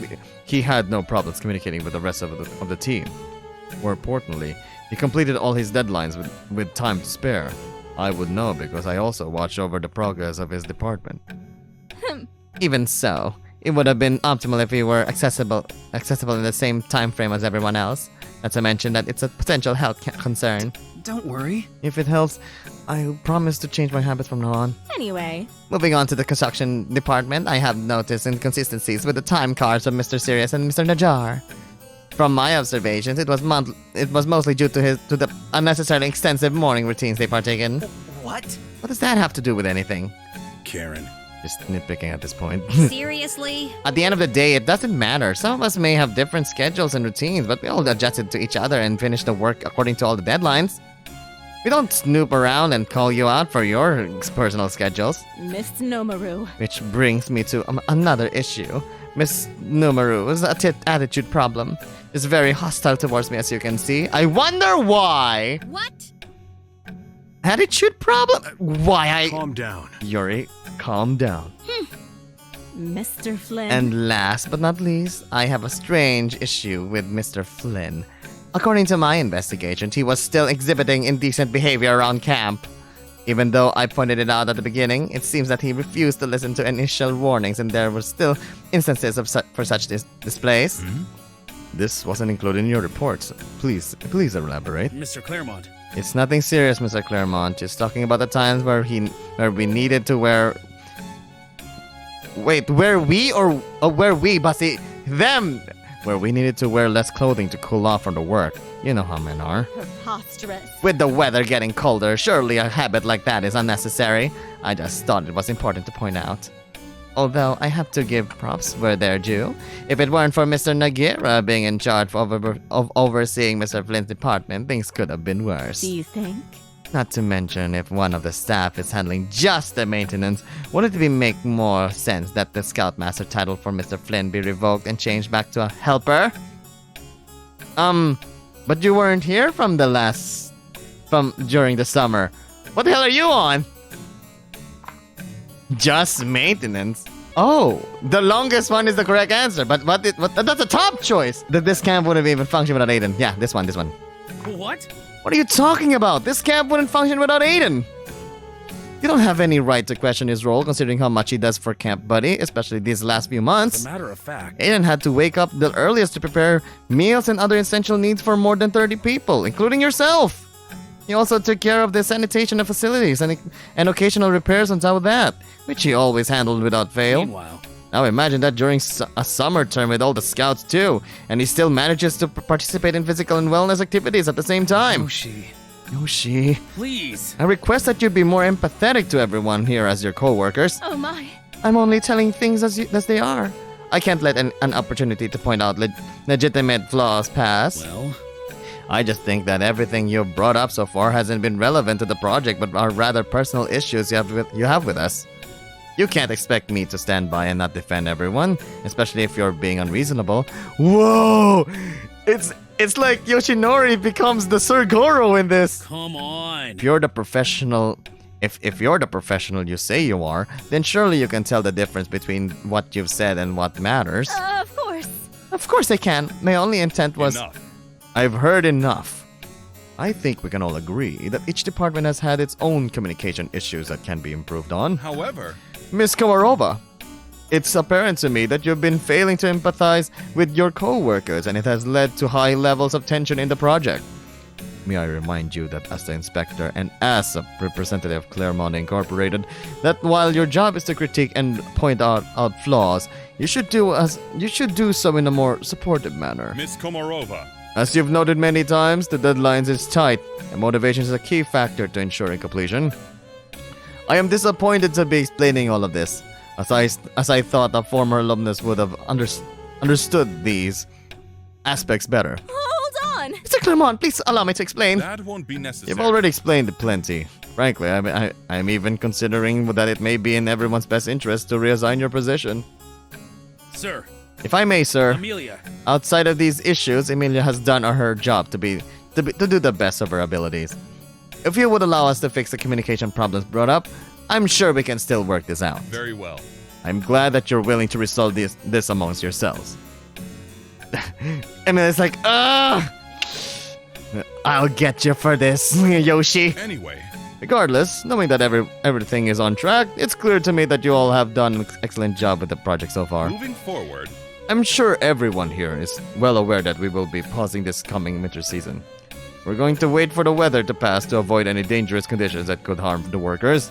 he had no problems communicating with the rest of the team. More importantly, he completed all his deadlines with time to spare. I would know because I also watch over the progress of his department. Even so, it would have been optimal if he were accessible in the same time frame as everyone else. Not to mention that it's a potential health concern. Don't worry. If it helps, I promise to change my habits from now on. Anyway. Moving on to the construction department, I have noticed inconsistencies with the time cards of Mr. Sirius and Mr. Najar. From my observations, it was mostly due to the unnecessarily extensive morning routines they partake in. What? What does that have to do with anything? Karen. Just nitpicking at this point. Seriously? At the end of the day, it doesn't matter. Some of us may have different schedules and routines, but we all adjusted to each other and finished the work according to all the deadlines. We don't snoop around and call you out for your personal schedules. Miss Nomaru. Which brings me to another issue. Miss Nomaru's attitude problem is very hostile towards me, as you can see. I wonder why. What? Attitude problem? Why Calm down. Yuri, calm down. Mr. Flynn. And last but not least, I have a strange issue with Mr. Flynn. According to my investigation, he was still exhibiting indecent behavior around camp. Even though I pointed it out at the beginning, it seems that he refused to listen to initial warnings and there were still instances of for such displays. This wasn't included in your reports. Please elaborate. Mr. Claremont. It's nothing serious, Mr. Claremont. Just talking about the times where we needed to wear... Wait, where we Basi? Them! Where we needed to wear less clothing to cool off from the work. You know how men are. Preposterous. With the weather getting colder, surely a habit like that is unnecessary. I just thought it was important to point out. Although I have to give props where they're due. If it weren't for Mr. Nagira being in charge of overseeing Mr. Flynn's department, things could have been worse. Do you think? Not to mention, if one of the staff is handling just the maintenance, wouldn't it make more sense that the Scoutmaster title for Mr. Flynn be revoked and changed back to a helper? But you weren't here during the summer. What the hell are you on? Just maintenance? Oh, the longest one is the correct answer, but that's a top choice. This camp wouldn't even function without Aiden. Yeah, this one. What? What are you talking about? This camp wouldn't function without Aiden. You don't have any right to question his role considering how much he does for Camp Buddy, especially these last few months. As a matter of fact, Aiden had to wake up the earliest to prepare meals and other essential needs for more than 30 people, including yourself. He also took care of the sanitation of facilities and occasional repairs on top of that, which he always handled without fail. meanwhile, Now imagine that during a summer term with all the scouts too, and he still manages to participate in physical and wellness activities at the same time. Yoshi, please. I request that you be more empathetic to everyone here as your co-workers. Oh my. I'm only telling things as they are. I can't let an opportunity to point out legitimate flaws pass. Well, I just think that everything you've brought up so far hasn't been relevant to the project, but are rather personal issues you have with us. You can't expect me to stand by and not defend everyone, especially if you're being unreasonable. Whoa! It's like Yoshinori becomes the Sir Goro in this. come on. If you're the professional, if you're the professional you say you are, then surely you can tell the difference between what you've said and what matters. Of course. Of course I can. My only intent was... Enough. I've heard enough. I think we can all agree that each department has had its own communication issues that can be improved on. However, Miss Komarova, it's apparent to me that you've been failing to empathize with your co-workers and it has led to high levels of tension in the project. May I remind you that as the inspector and as a representative of Claremont Incorporated, that while your job is to critique and point out flaws, you should do so in a more supportive manner. Miss Komarova, As you've noted many times, the deadlines is tight, and motivation is a key factor to ensuring completion. I am disappointed to be explaining all of this, as I thought a former alumnus would have understood these aspects better. Hold on. Mr. Claremont, please allow me to explain. that won't be necessary. You've already explained it plenty. Frankly, I'm even considering that it may be in everyone's best interest to reassign your position. Sir, If I may, sir. Amelia. Outside of these issues, Emilia has done her job to do the best of her abilities. If you would allow us to fix the communication problems brought up, I'm sure we can still work this out. Very well. I'm glad that you're willing to resolve this amongst yourselves. Emilia's like, I'll get you for this, Yoshi. Anyway, Regardless, knowing that everything is on track, it's clear to me that you all have done an excellent job with the project so far. moving forward, I'm sure everyone here is well aware that we will be pausing this coming winter season. We're going to wait for the weather to pass to avoid any dangerous conditions that could harm the workers.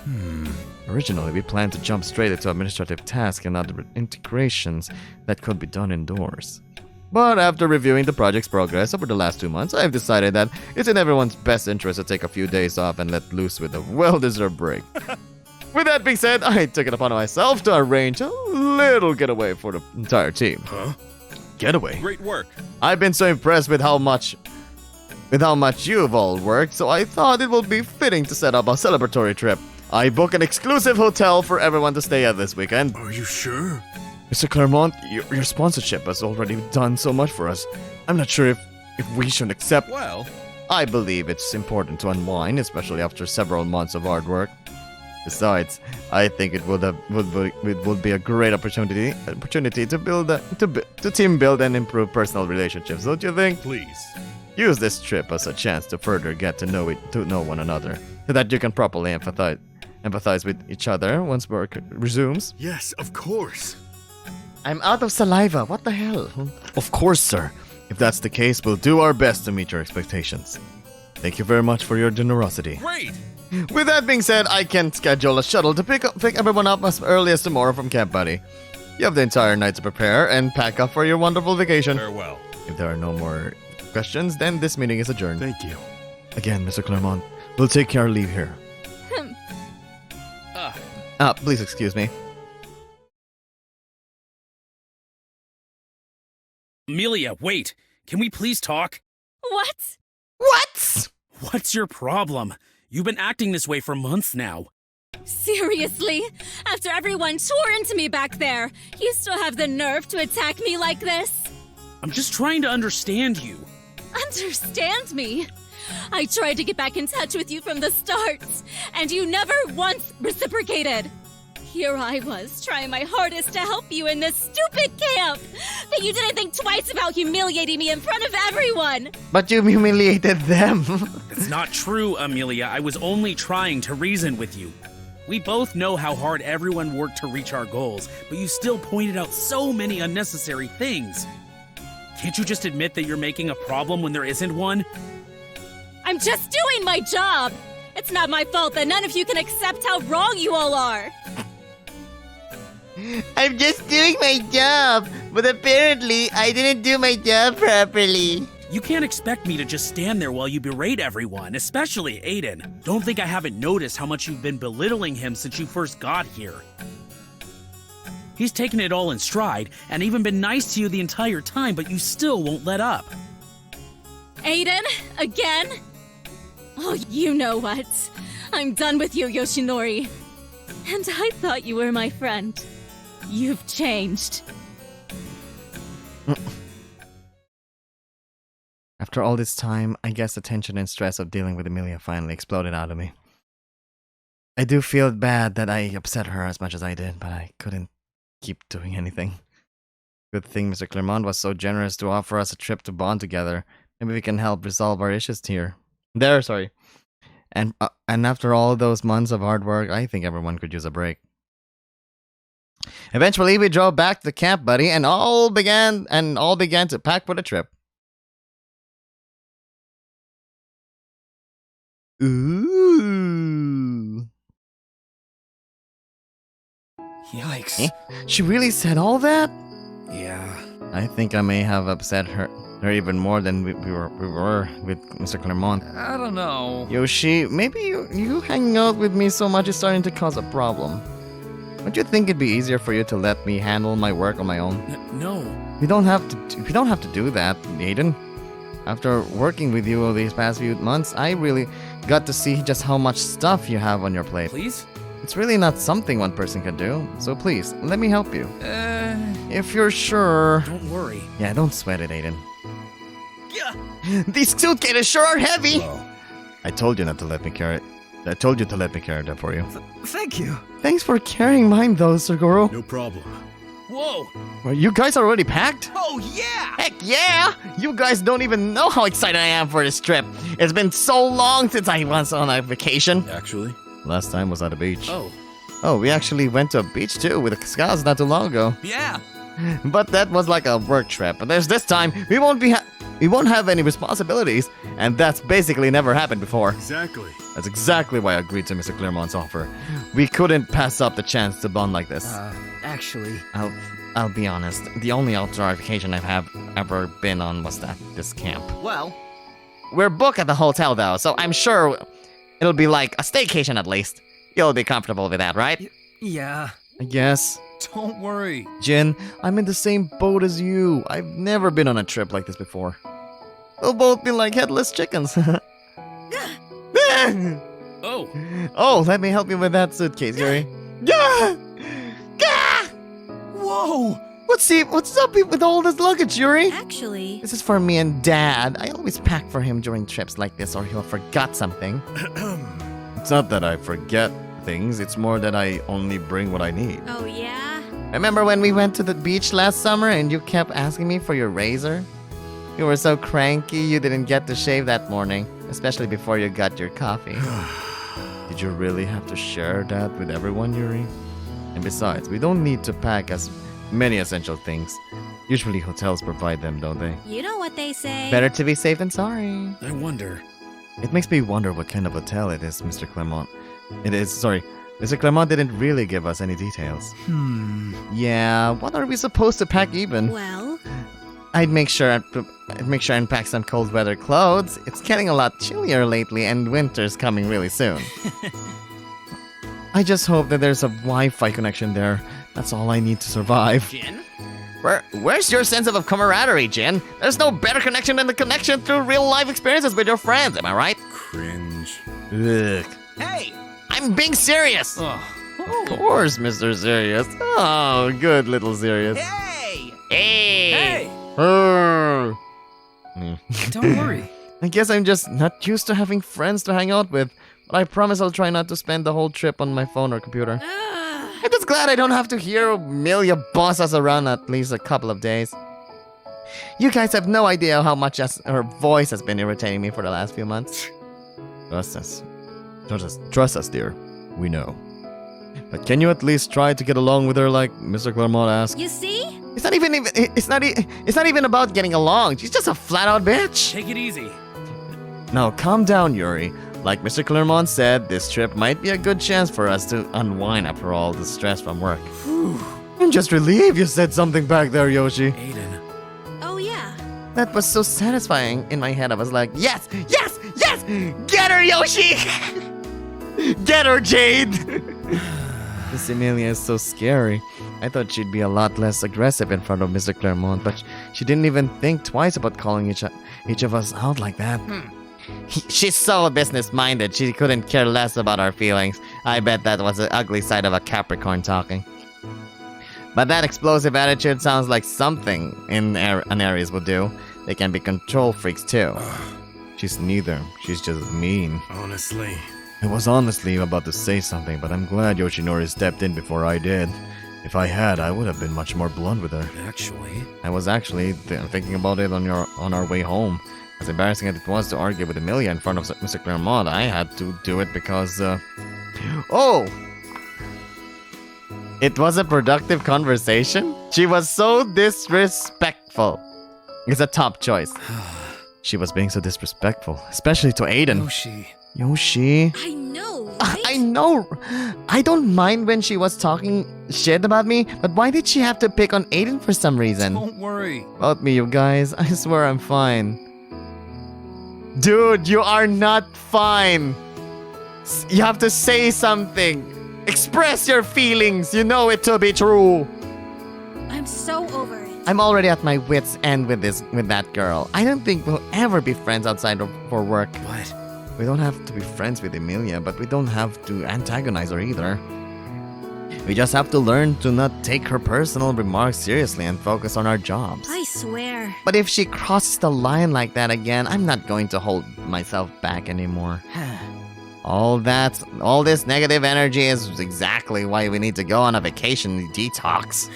Originally, we planned to jump straight into administrative tasks and other integrations that could be done indoors. But after reviewing the project's progress over the last 2 months, I've decided that it's in everyone's best interest to take a few days off and let loose with a well-deserved break. With that being said, I took it upon myself to arrange a little getaway for the entire team. Huh? Getaway? great work. I've been so impressed with how much you've all worked, so I thought it would be fitting to set up a celebratory trip. I booked an exclusive hotel for everyone to stay at this weekend. Are you sure? Mr. Claremont, your sponsorship has already done so much for us. I'm not sure if we should accept... Well, I believe it's important to unwind, especially after several months of hard work. Besides, I think it would be a great opportunity to team build and improve personal relationships, don't you think? Please. Use this trip as a chance to further get to know one another, so that you can properly empathize with each other once work resumes. Yes, of course. I'm out of saliva. What the hell? Of course, sir. If that's the case, we'll do our best to meet your expectations. Thank you very much for your generosity. Great. With that being said, I can schedule a shuttle to pick everyone up as early as tomorrow from Camp Buddy. You have the entire night to prepare and pack up for your wonderful vacation. Farewell. If there are no more questions, then this meeting is adjourned. Thank you. Again, Mr. Claremont, we'll take our leave here. Please excuse me. Amelia, wait. Can we please talk? What? What? What's your problem? You've been acting this way for months now. Seriously? After everyone tore into me back there, you still have the nerve to attack me like this? I'm just trying to understand you. Understand me? I tried to get back in touch with you from the start, and you never once reciprocated. Here I was, trying my hardest to help you in this stupid camp, but you didn't think twice about humiliating me in front of everyone. But you humiliated them. It's not true, Amelia. I was only trying to reason with you. We both know how hard everyone worked to reach our goals, but you still pointed out so many unnecessary things. Can't you just admit that you're making a problem when there isn't one? I'm just doing my job. It's not my fault that none of you can accept how wrong you all are. I'm just doing my job, but apparently I didn't do my job properly. You can't expect me to just stand there while you berate everyone, especially Aiden. Don't think I haven't noticed how much you've been belittling him since you first got here. He's taken it all in stride and even been nice to you the entire time, but you still won't let up. Aiden, again? Oh, you know what? I'm done with you, Yoshinori. And I thought you were my friend. You've changed. After all this time, I guess the tension and stress of dealing with Amelia finally exploded out of me. I do feel bad that I upset her as much as I did, but I couldn't keep doing anything. Good thing Mr. Claremont was so generous to offer us a trip to bond together. Maybe we can help resolve our issues here. Sorry. And after all those months of hard work, I think everyone could use a break. Eventually, we drove back to the Camp Buddy and all began to pack for the trip. Ooh. Yikes. Eh? She really said all that? Yeah. I think I may have upset her even more than we were with Mr. Claremont. I don't know. Yoshi, maybe you hanging out with me so much is starting to cause a problem. Don't you think it'd be easier for you to let me handle my work on my own? No. We don't have to do that, Aiden. After working with you these past few months, I really got to see just how much stuff you have on your plate. Please? It's really not something one person can do, so please, let me help you. If you're sure. Don't worry. Yeah, don't sweat it, Aiden. These suitcases sure are heavy! I told you not to let me carry it. I told you to let me carry them for you. Thank you. Thanks for carrying mine though, Sir Goro. No problem. Whoa! Well, you guys are already packed? Oh, yeah! Heck yeah! You guys don't even know how excited I am for this trip. It's been so long since I was on a vacation. Actually, Last time was at a beach. Oh. Oh, we actually went to a beach too with the Scouts not too long ago. Yeah. But that was like a work trip. But there's this time we won't have any responsibilities, and that's basically never happened before. exactly. That's exactly why I agreed to Mr. Claremont's offer. We couldn't pass up the chance to bond like this. Actually. I'll be honest. The only outdoor vacation I've ever been on was this camp. Well, We're booked at the hotel though, so I'm sure it'll be like a staycation at least. You'll be comfortable with that, right? yeah. I guess. Don't worry. Jin, I'm in the same boat as you. I've never been on a trip like this before. We'll both be like headless chickens. Oh. Oh, let me help you with that suitcase, Yuri. Whoa! What's up with all this luggage, Yuri? Actually, This is for me and Dad. I always pack for him during trips like this, or he'll forget something. It's not that I forget things. It's more that I only bring what I need. Oh, yeah? Remember when we went to the beach last summer and you kept asking me for your razor? You were so cranky you didn't get to shave that morning, especially before you got your coffee. Did you really have to share that with everyone, Yuri? And besides, we don't need to pack as many essential things. Usually hotels provide them, don't they? You know what they say. Better to be safe than sorry. I wonder. It makes me wonder what kind of hotel it is, Mr. Clermont. Mr. Clermont didn't really give us any details. Yeah, what are we supposed to pack even? Well, I'd make sure and pack some cold weather clothes. It's getting a lot chillier lately and winter's coming really soon. I just hope that there's a Wi-Fi connection there. That's all I need to survive. Jin? Where's your sense of camaraderie, Jin? There's no better connection than the connection through real-life experiences with your friends, am I right? Cringe. Ugh. Hey! I'm being serious! Oh, Of course, Mr. Serious. Oh, good little Serious. Hey! Hey! Hey! Arr. Don't worry. I guess I'm just not used to having friends to hang out with, but I promise I'll try not to spend the whole trip on my phone or computer. I'm just glad I don't have to hear Amelia boss us around at least a couple of days. You guys have no idea how much her voice has been irritating me for the last few months. Trust us. Trust us, dear. We know. But can you at least try to get along with her like Mr. Clermont asked? you see? It's not even about getting along. She's just a flat-out bitch. Take it easy. Now, calm down, Yuri. Like Mr. Clermont said, this trip might be a good chance for us to unwind after all the stress from work. I'm just relieved you said something back there, Yoshi. Aiden. Oh, yeah. That was so satisfying. In my head, I was like, yes, yes, yes! Get her, Yoshi! Get her, Jade! This Amelia is so scary. I thought she'd be a lot less aggressive in front of Mr. Clermont, but she didn't even think twice about calling each of us out like that. She's so business-minded, she couldn't care less about our feelings. I bet that was the ugly side of a Capricorn talking. But that explosive attitude sounds like something an Aries would do. They can be control freaks too. She's neither. She's just mean. Honestly. I was honestly about to say something, but I'm glad Yoshinori stepped in before I did. If I had, I would have been much more blunt with her. Actually. I was actually thinking about it on our way home. As embarrassing as it was to argue with Amelia in front of Mr. Clermont, I had to do it because, Oh! It was a productive conversation? She was so disrespectful. It's a top choice. She was being so disrespectful, especially to Aiden. Yoshi. I know, right? I know. I don't mind when she was talking shit about me, but why did she have to pick on Aiden for some reason? don't worry. About me, you guys. I swear I'm fine. Dude, you are not fine. You have to say something. Express your feelings. You know it to be true. I'm so over it. I'm already at my wits' end with that girl. I don't think we'll ever be friends outside of for work. What? We don't have to be friends with Amelia, but we don't have to antagonize her either. We just have to learn to not take her personal remarks seriously and focus on our jobs. I swear. But if she crosses the line like that again, I'm not going to hold myself back anymore. All this negative energy is exactly why we need to go on a vacation detox.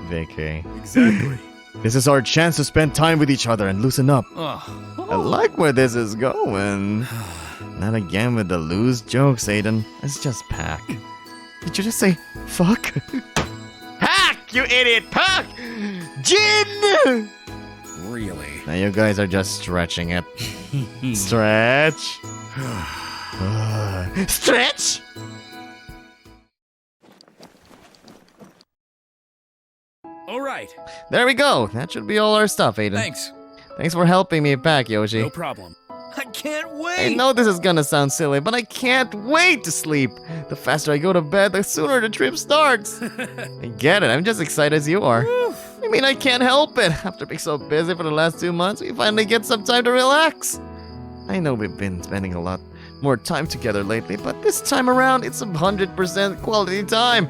Vacay. Exactly. This is our chance to spend time with each other and loosen up. Oh, I like where this is going. Not again with the loose jokes, Aiden. Let's just pack. Did you just say fuck? Pack, you idiot! Pack! Jin! Really? Now you guys are just stretching it. Stretch. Stretch! All right. There we go. That should be all our stuff, Aiden. thanks. Thanks for helping me pack, Yoshi. No problem. I can't I wait. know this is gonna sound silly, but I can't wait to sleep. The faster I go to bed, the sooner the trip starts. I get it. I'm just excited as you are. I mean, I can't help it. After being so busy for the last 2 months, we finally get some time to relax. I know we've been spending a lot more time together lately, but this time around, it's 100% quality time.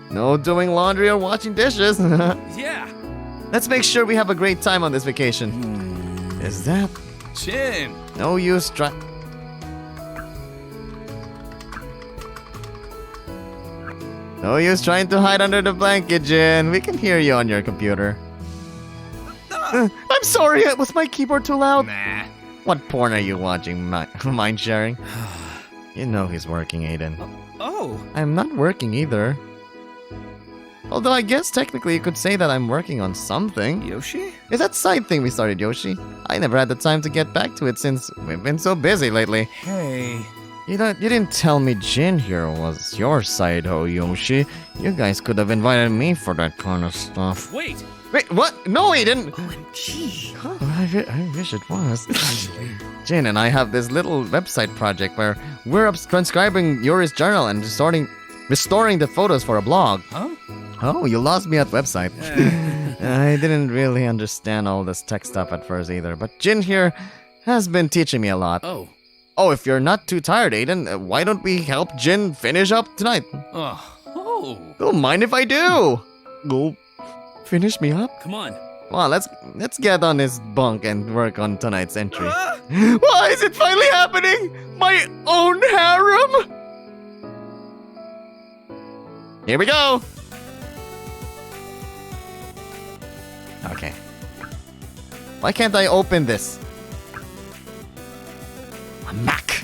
No doing laundry or washing dishes. Yeah. Let's make sure we have a great time on this vacation. Is that Chin. no use No use trying to hide under the blanket, Jin. We can hear you on your computer. I'm sorry, was my keyboard too loud? Nah. What porn are you watching, mind sharing? You know he's working, Aiden. Oh, I'm not working either. Although I guess technically you could say that I'm working on something. Yoshi? Is that side thing we started, Yoshi? I never had the time to get back to it since we've been so busy lately. Hey. You didn't tell me Jin here was your side hoe, Yoshi. You guys could have invited me for that kind of stuff. Wait! Wait, what? No, Aiden! OMG. Oh, I wish it was. Jin and I have this little website project where we're transcribing Yuri's journal and restoring the photos for a blog. Huh? Oh, you lost me at website. I didn't really understand all this tech stuff at first either, but Jin here has been teaching me a lot. Oh. Oh, if you're not too tired, Aiden, why don't we help Jin finish up tonight? Oh. Don't mind if I do. Go finish me up. Come on. Well, let's get on this bunk and work on tonight's entry. Why is it finally happening? My own harem? Here we go. Okay. Why can't I open this? A Mac.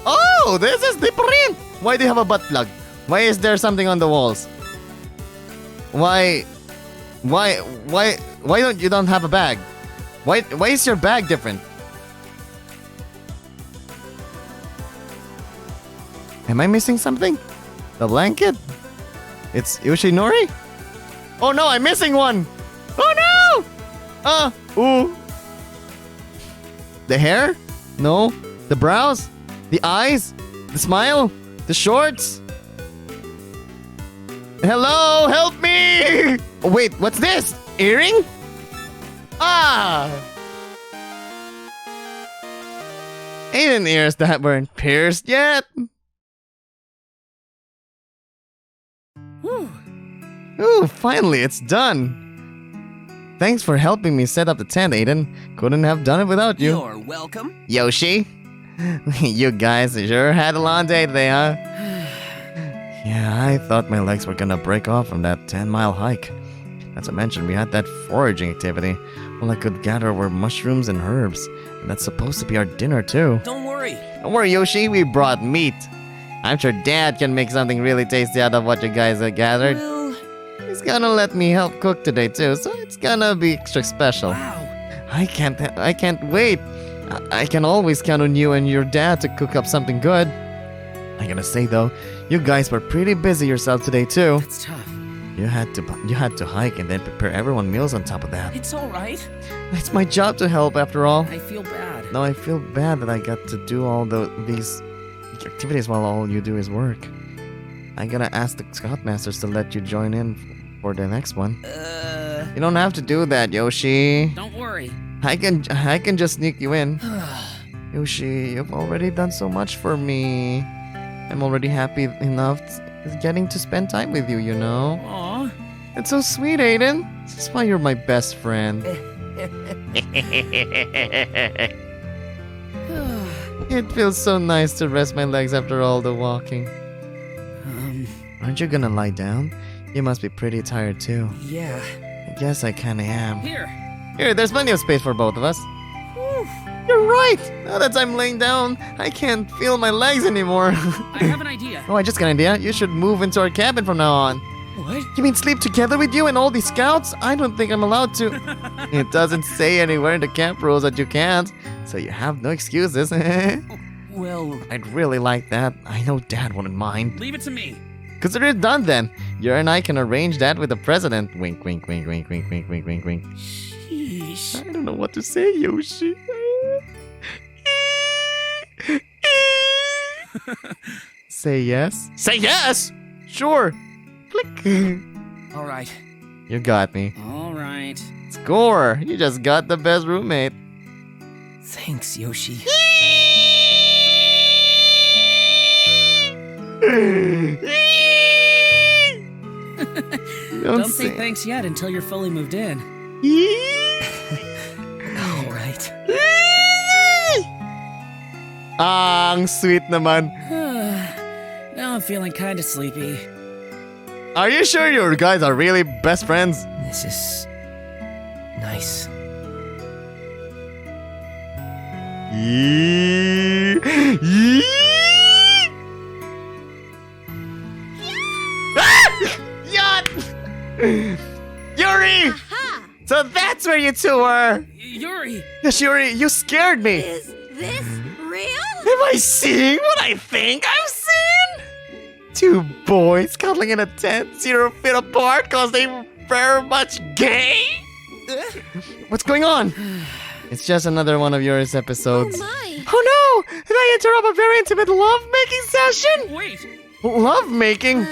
Oh, this is the print. Why do you have a butt plug? Why is there something on the walls? Why don't you have a bag? Why is your bag different? Am I missing something? The blanket? It's Yoshinori? Oh no, I'm missing one! Oh no! Ooh. The hair? No. The brows? The eyes? The smile? The shorts? Hello, help me! Oh, wait, what's this? Earring? Ah! Aiden ears that weren't pierced yet. Ooh, finally, it's done. Thanks for helping me set up the tent, Aiden. Couldn't have done it without you. You're welcome. Yoshi? You guys sure had a long day today, huh? Yeah, I thought my legs were gonna break off from that 10-mile hike. Not to mention, we had that foraging activity. All I could gather were mushrooms and herbs. And that's supposed to be our dinner, too. Don't worry. Don't worry, Yoshi, we brought meat. I'm sure Dad can make something really tasty out of what you guys have gathered. Well, He's gonna let me help cook today, too, so it's gonna be extra special. wow. I can't wait. I can always count on you and your dad to cook up something good. I gotta say though, you guys were pretty busy yourselves today too. It's tough. You had to hike and then prepare everyone meals on top of that. It's all right. It's my job to help after all. I feel bad. No, I feel bad that I got to do all these activities while all you do is work. I gotta ask the Scoutmasters to let you join in for the next one. You don't have to do that, Yoshi. Don't worry. I can just sneak you in. Yoshi, you've already done so much for me. I'm already happy enough getting to spend time with you, you know? Aw. It's so sweet, Aiden. This is why you're my best friend. It feels so nice to rest my legs after all the walking. Aren't you gonna lie down? You must be pretty tired too. Yeah. I guess I kinda am. Here. There's plenty of space for both of us. You're right! Now that I'm laying down, I can't feel my legs anymore. I have an idea. Oh, I just got an idea. You should move into our cabin from now on. What? You mean sleep together with you and all these scouts? I don't think I'm allowed to. It doesn't say anywhere in the camp rules that you can't, so you have no excuses. Well, I'd really like that. I know Dad wouldn't mind. Leave it to me. Consider it done then. You and I can arrange that with the president. Wink, wink, wink, wink, wink, wink, wink, wink, wink. sheesh. I don't know what to say, Yoshi. Say yes? Say yes! Sure. Click. All right. You got me. All right. Score! You just got the best roommate. Thanks, Yoshi. Don't say thanks yet until you're fully moved in. All right. Ang sweet naman. Now I'm feeling kind of sleepy. Are you sure your guys are really best friends? This is nice. Yee. Yee. Yacht! Yuri! Ha! So that's where you two were! Yuri! Yoshinori, you scared me! Is this real? Am I seeing what I think I'm seeing? Two boys cuddling in a tent, 0 feet apart cause they were very much gay? What's going on? It's just another one of yours episodes. Oh my! Oh no! Did I interrupt a very intimate love-making session? Wait! Love-making?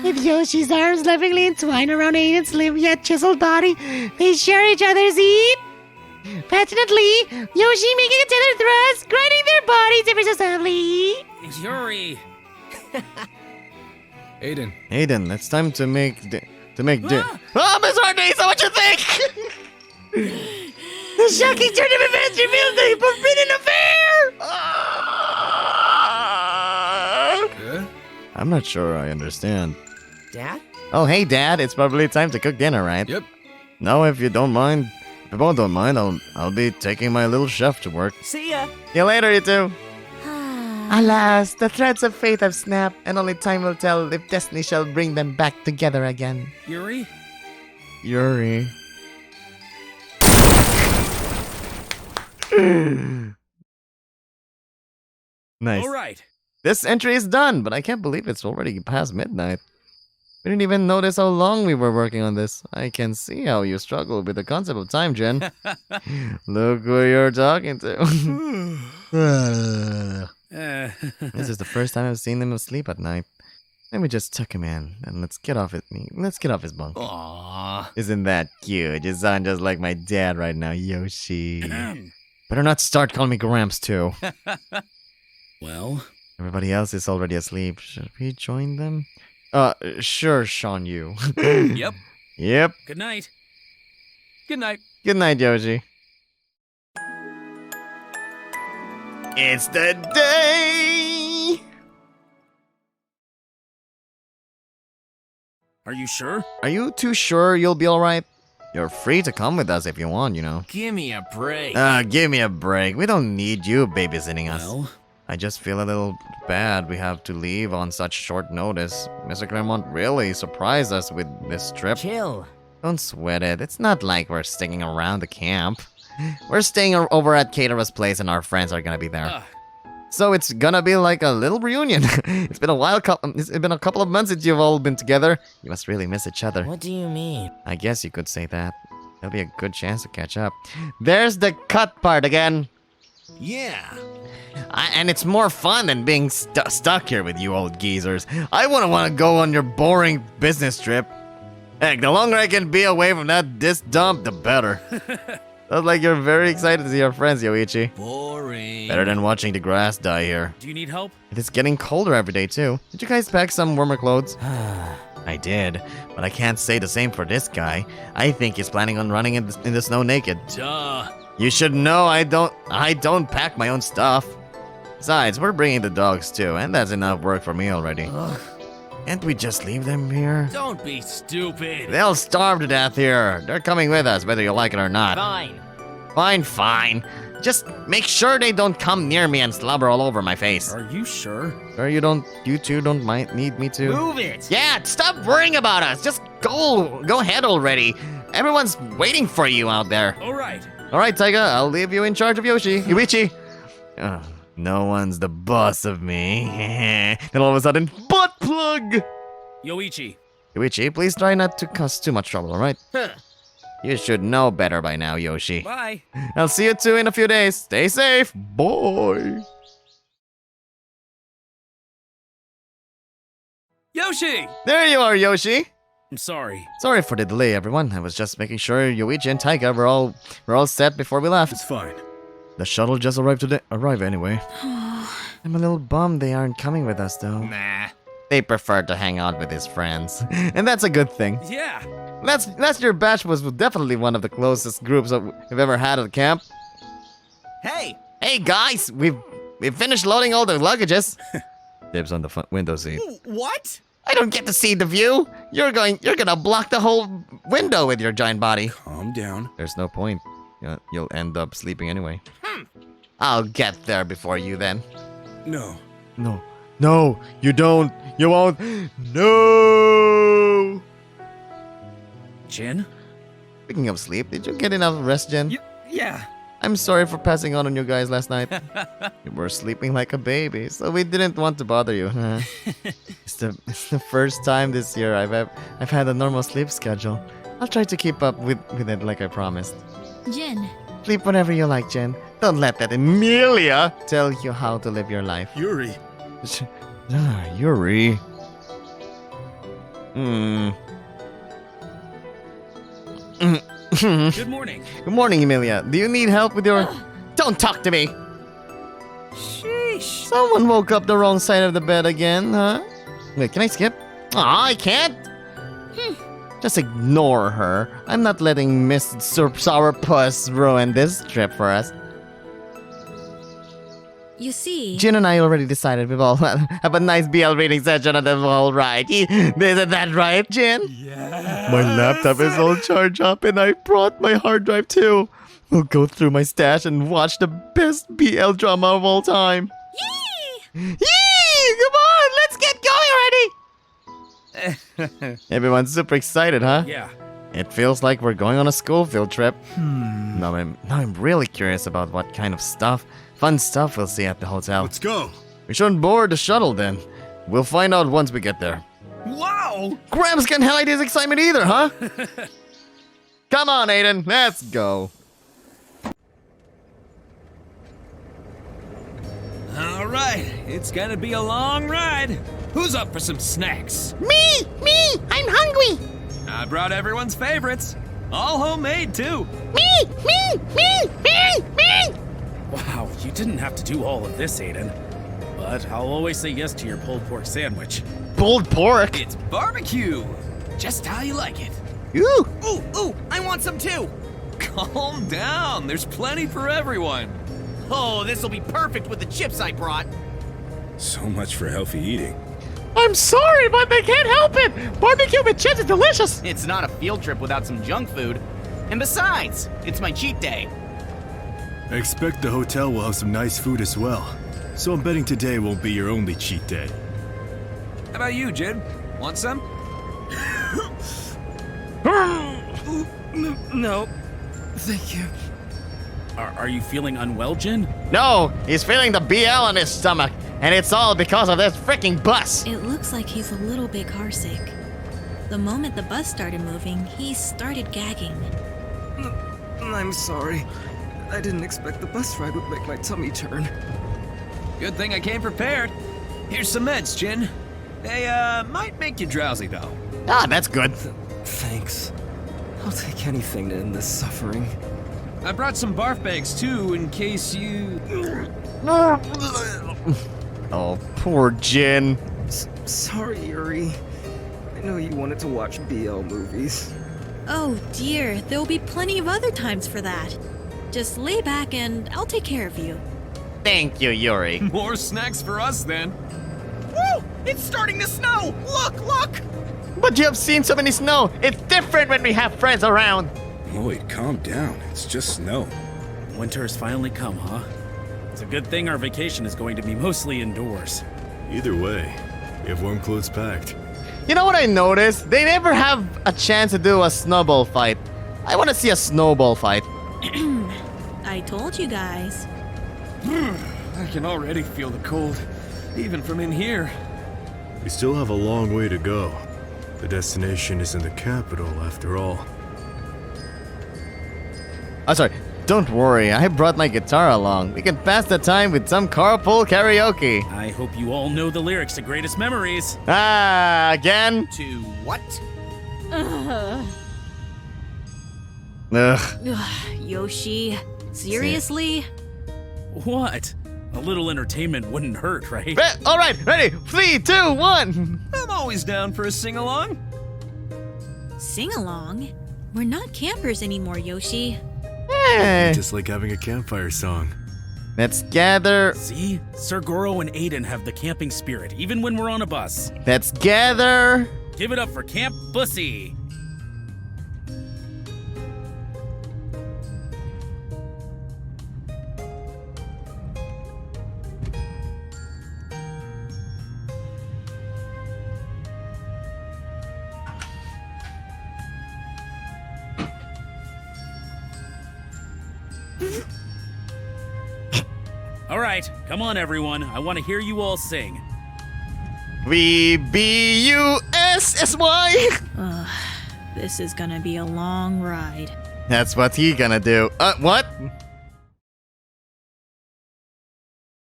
With Yoshi's arms lovingly entwined around Aiden's slim yet chiseled body, they share each other's heat. Passionately, Yoshi making a tender thrust, grinding their bodies ever so softly. Yuri! Aiden. Aiden, it's time to make Oh, Miss Hardy, so what you think? The shocking turn of events revealed the forbidden affair! Good? I'm not sure I understand. Dad? Oh, hey, Dad, it's probably time to cook dinner, right? Yep. No, if you don't mind, if you both don't mind, I'll be taking my little chef to work. See ya! See you later, you two. Alas, the threads of fate have snapped, and only time will tell if destiny shall bring them back together again. Yuri? Yuri. Nice. Alright. This entry is done, but I can't believe it's already past midnight. We didn't even notice how long we were working on this. I can see how you struggle with the concept of time, Jen. Look who you're talking to. This is the first time I've seen him asleep at night. Let me just tuck him in and let's get off his bunk. Aww. Isn't that cute? You sound just like my dad right now, Yoshi. Better not start calling me Gramps too. Well, Everybody else is already asleep. Should we join them? Sure, Sean, you. Yep. Yep. good night. Good night. Good night, Yoshi. It's the day! Are you sure? Are you too sure you'll be alright? You're free to come with us if you want, you know. Give me a break. Give me a break. We don't need you babysitting us. Well, I just feel a little bad we have to leave on such short notice. Mr. Claremont really surprised us with this trip. Chill. Don't sweat it. It's not like we're sticking around the camp. We're staying over at Caterer's place and our friends are gonna be there. So it's gonna be like a little reunion. It's been a couple of months since you've all been together. You must really miss each other. What do you mean? I guess you could say that. There'll be a good chance to catch up. There's the cut part again. Yeah. And it's more fun than being stuck here with you old geezers. I wouldn't want to go on your boring business trip. Heck, the longer I can be away from this dump, the better. Sounds like you're very excited to see your friends, Yoichi. Boring. Better than watching the grass die here. do you need help? It is getting colder every day, too. Did you guys pack some warmer clothes? I did, but I can't say the same for this guy. I think he's planning on running in the snow naked. Duh. You should know I don't pack my own stuff. Besides, we're bringing the dogs too, and that's enough work for me already. Can't we just leave them here? Don't be stupid. They'll starve to death here. They're coming with us, whether you like it or not. Fine. Fine. Just make sure they don't come near me and slobber all over my face. Are you sure? Sure you two don't need me to? Move it! Yeah, stop worrying about us. Just go ahead already. Everyone's waiting for you out there. Alright. All right, Taiga, I'll leave you in charge of Yoshi. Yuichi. No one's the boss of me. Then all of a sudden, butt plug! Yoichi. Yuichi, please try not to cause too much trouble, all right? You should know better by now, Yoshi. Bye. I'll see you two in a few days. Stay safe. Bye. Yoshi! There you are, Yoshi. I'm sorry. Sorry for the delay, everyone. I was just making sure Yoichi and Taiga were all set before we left. It's fine. The shuttle just arrived anyway. I'm a little bummed they aren't coming with us, though. Nah. They prefer to hang out with his friends, and that's a good thing. Yeah. Last year batch was definitely one of the closest groups that we've ever had at camp. Hey! Hey guys, we've finished loading all the luggages. Dibs on the front window seat. What? I don't get to see the view. You're gonna block the whole window with your giant body. Calm down. There's no point. You'll end up sleeping anyway. I'll get there before you then. No. No. No, you don't. You won't. No! Jin? Speaking of sleep, did you get enough rest, Jen? Yeah. I'm sorry for passing on you guys last night. You were sleeping like a baby, so we didn't want to bother you. It's the first time this year I've had a normal sleep schedule. I'll try to keep up with it like I promised. Jin, Sleep whenever you like, Jen. Don't let that Emilia tell you how to live your life. Yuri. Yuri. Good morning. Good morning, Emilia. Do you need help with your... Don't talk to me! Sheesh. Someone woke up the wrong side of the bed again, huh? Wait, can I skip? Aw, I can't! Just ignore her. I'm not letting Miss Sourpuss ruin this trip for us. you see... Jin and I already decided we'll all have a nice BL reading session on the whole ride. Isn't that right, Jin? My laptop is all charged up and I brought my hard drive too. We'll go through my stash and watch the best BL drama of all time. Yee! Yee! Come on, let's get going already! Everyone's super excited, huh? Yeah. It feels like we're going on a school field trip. Now I'm really curious about what kind of fun stuff we'll see at the hotel. Let's go. We shouldn't board the shuttle then. We'll find out once we get there. Wow! Gramps can't hide his excitement either, huh? Come on, Aiden, let's go. All right, it's gonna be a long ride. Who's up for some snacks? Me! I'm hungry! I brought everyone's favorites. All homemade, too. Me! Wow, you didn't have to do all of this, Aiden. But I'll always say yes to your pulled pork sandwich. Pulled pork? It's barbecue. Just how you like it. Ooh! Ooh, I want some too. Calm down. There's plenty for everyone. Oh, this'll be perfect with the chips I brought. So much for healthy eating. I'm sorry, but they can't help it! Barbecue with chips is delicious! It's not a field trip without some junk food. And besides, it's my cheat day. I expect the hotel will have some nice food as well. So I'm betting today won't be your only cheat day. How about you, Jin? Want some? No, thank you. Are you feeling unwell, Jin? No, he's feeling the BL on his stomach, and it's all because of this freaking bus! It looks like he's a little bit carsick. The moment the bus started moving, he started gagging. I'm sorry. I didn't expect the bus ride would make my tummy turn. Good thing I came prepared. Here's some meds, Jin. They, might make you drowsy, though. Ah, that's good. Thanks. I'll take anything to end this suffering. I brought some barf bags, too, in case you... Oh, poor Jin. Sorry, Yuri. I know you wanted to watch BL movies. Oh dear, there'll be plenty of other times for that. Just lay back and I'll take care of you. Thank you, Yuri. More snacks for us, then. Woo! It's starting to snow! Look! But you have seen so many snow. It's different when we have friends around. Lloyd, calm down. It's just snow. Winter has finally come, huh? It's a good thing our vacation is going to be mostly indoors. Either way, we have warm clothes packed. You know what I noticed? They never have a chance to do a snowball fight. I want to see a snowball fight. I told you guys. I can already feel the cold, even from in here. We still have a long way to go. The destination is in the capital, after all. Oh, sorry. Don't worry, I brought my guitar along. We can pass the time with some carpool karaoke. I hope you all know the lyrics to Greatest Memories. Ah, again? To what? Ugh. Ugh. Yoshi, seriously? What? A little entertainment wouldn't hurt, right? All right, ready? 3, 2, 1. I'm always down for a sing-along. Sing along? We're not campers anymore, Yoshi. Eh. Just like having a campfire song. Let's gather. See? Sir Goro and Aiden have the camping spirit, even when we're on a bus. Let's gather. Give it up for Camp Bussy. All right, come on, everyone. I want to hear you all sing. V-B-U-S-S-Y. This is gonna be a long ride. That's what he gonna do. What?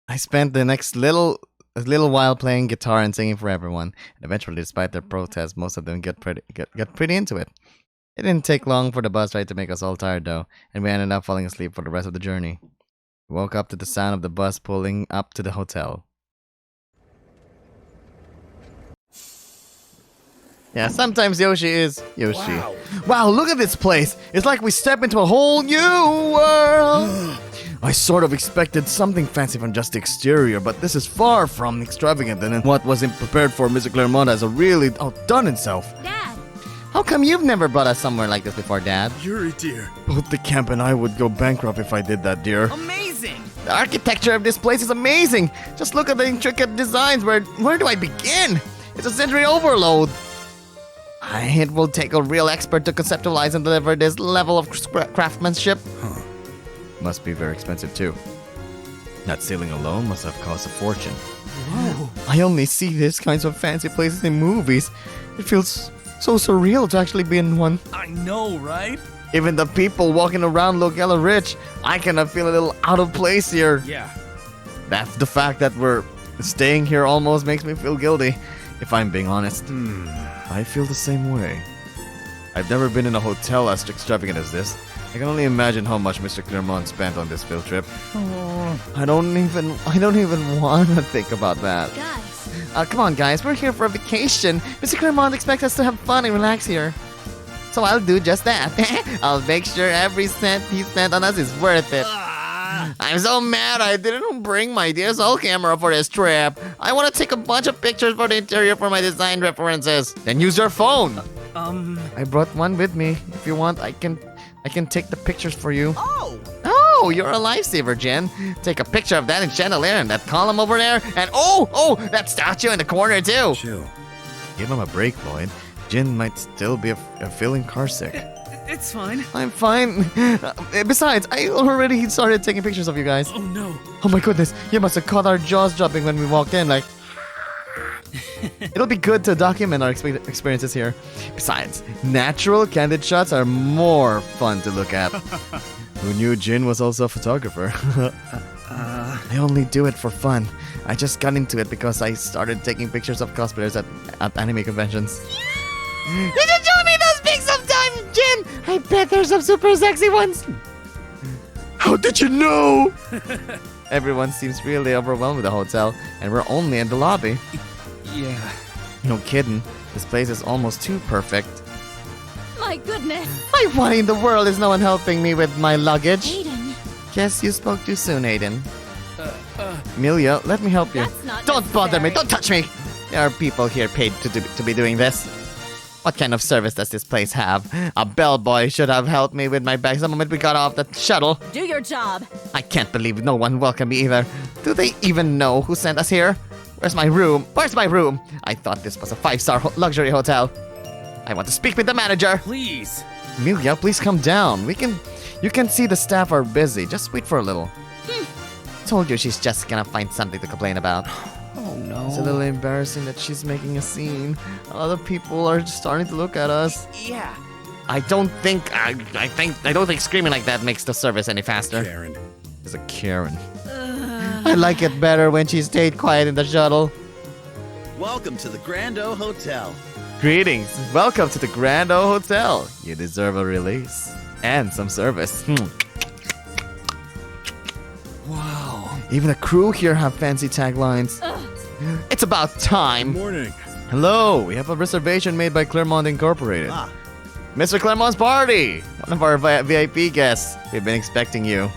I spent the next little while playing guitar and singing for everyone. And eventually, despite their protests, most of them got pretty into it. It didn't take long for the bus ride to make us all tired, though, and we ended up falling asleep for the rest of the journey. We woke up to the sound of the bus pulling up to the hotel. Yeah, sometimes Yoshi is Yoshi. Wow, look at this place! It's like we step into a whole new world! I sort of expected something fancy from just the exterior, but this is far from extravagant, and what wasn't prepared for Mr. Claremont has really outdone himself. Dad! How come you've never brought us somewhere like this before, Dad? Yuri, dear. Both the camp and I would go bankrupt if I did that, dear. Amazing! The architecture of this place is amazing! Just look at the intricate designs. Where do I begin? It's a sensory overload. It will take a real expert to conceptualize and deliver this level of craftsmanship. Must be very expensive too. That ceiling alone must have cost a fortune. Whoa. I only see these kinds of fancy places in movies. It feels so surreal to actually be in one. I know, right? Even the people walking around look hella rich. I kind of feel a little out of place here. Yeah. That's the fact that we're staying here almost makes me feel guilty, if I'm being honest. I feel the same way. I've never been in a hotel as extravagant as this. I can only imagine how much Mr. Claremont spent on this field trip. I don't even want to think about that. Guys. Come on, guys. We're here for a vacation. Mr. Claremont expects us to have fun and relax here. So I'll do just that. I'll make sure every cent he spent on us is worth it. I'm so mad I didn't bring my DSLR camera for this trip. I want to take a bunch of pictures for the interior for my design references. Then use your phone. I brought one with me. If you want, I can take the pictures for you. Oh, you're a lifesaver, Jen. Take a picture of that chandelier and that column over there, and that statue in the corner too. Chill. Give him a break, Lloyd. Jin might still be feeling carsick. It's fine. I'm fine. Besides, I already started taking pictures of you guys. Oh no. Oh my goodness, you must have caught our jaws dropping when we walked in, like... It'll be good to document our experiences here. Besides, natural, candid shots are more fun to look at. Who knew Jin was also a photographer? I only do it for fun. I just got into it because I started taking pictures of cosplayers at anime conventions. You should show me those pics sometime, Jin! I bet there's some super sexy ones! How did you know? Everyone seems really overwhelmed with the hotel, and we're only in the lobby. Yeah. No kidding. This place is almost too perfect. My goodness. Why in the world is no one helping me with my luggage? Aiden. Guess you spoke too soon, Aiden. Amelia, let me help you. That's not Don't bother me! necessary. Don't touch me! There are people here paid to be doing this. What kind of service does this place have? A bellboy should have helped me with my bags the moment we got off the shuttle. Do your job. I can't believe no one welcomed me either. Do they even know who sent us here? Where's my room? Where's my room? I thought this was a 5-star luxury hotel. I want to speak with the manager. Please. Amelia, please come down. You can see the staff are busy. Just wait for a little. Told you she's just gonna find something to complain about. Oh no. It's a little embarrassing that she's making a scene. Other people are just starting to look at us. Yeah. I don't think screaming like that makes the service any faster. Karen. Is a Karen. I like it better when she stayed quiet in the shuttle. Welcome to the Grand O Hotel. Greetings. Welcome to the Grand O Hotel. You deserve a release. And some service. Wow. Even the crew here have fancy taglines. It's about time. Morning. Hello, we have a reservation made by Claremont Incorporated. Mr. Claremont's party. One of our VIP guests. We've been expecting you.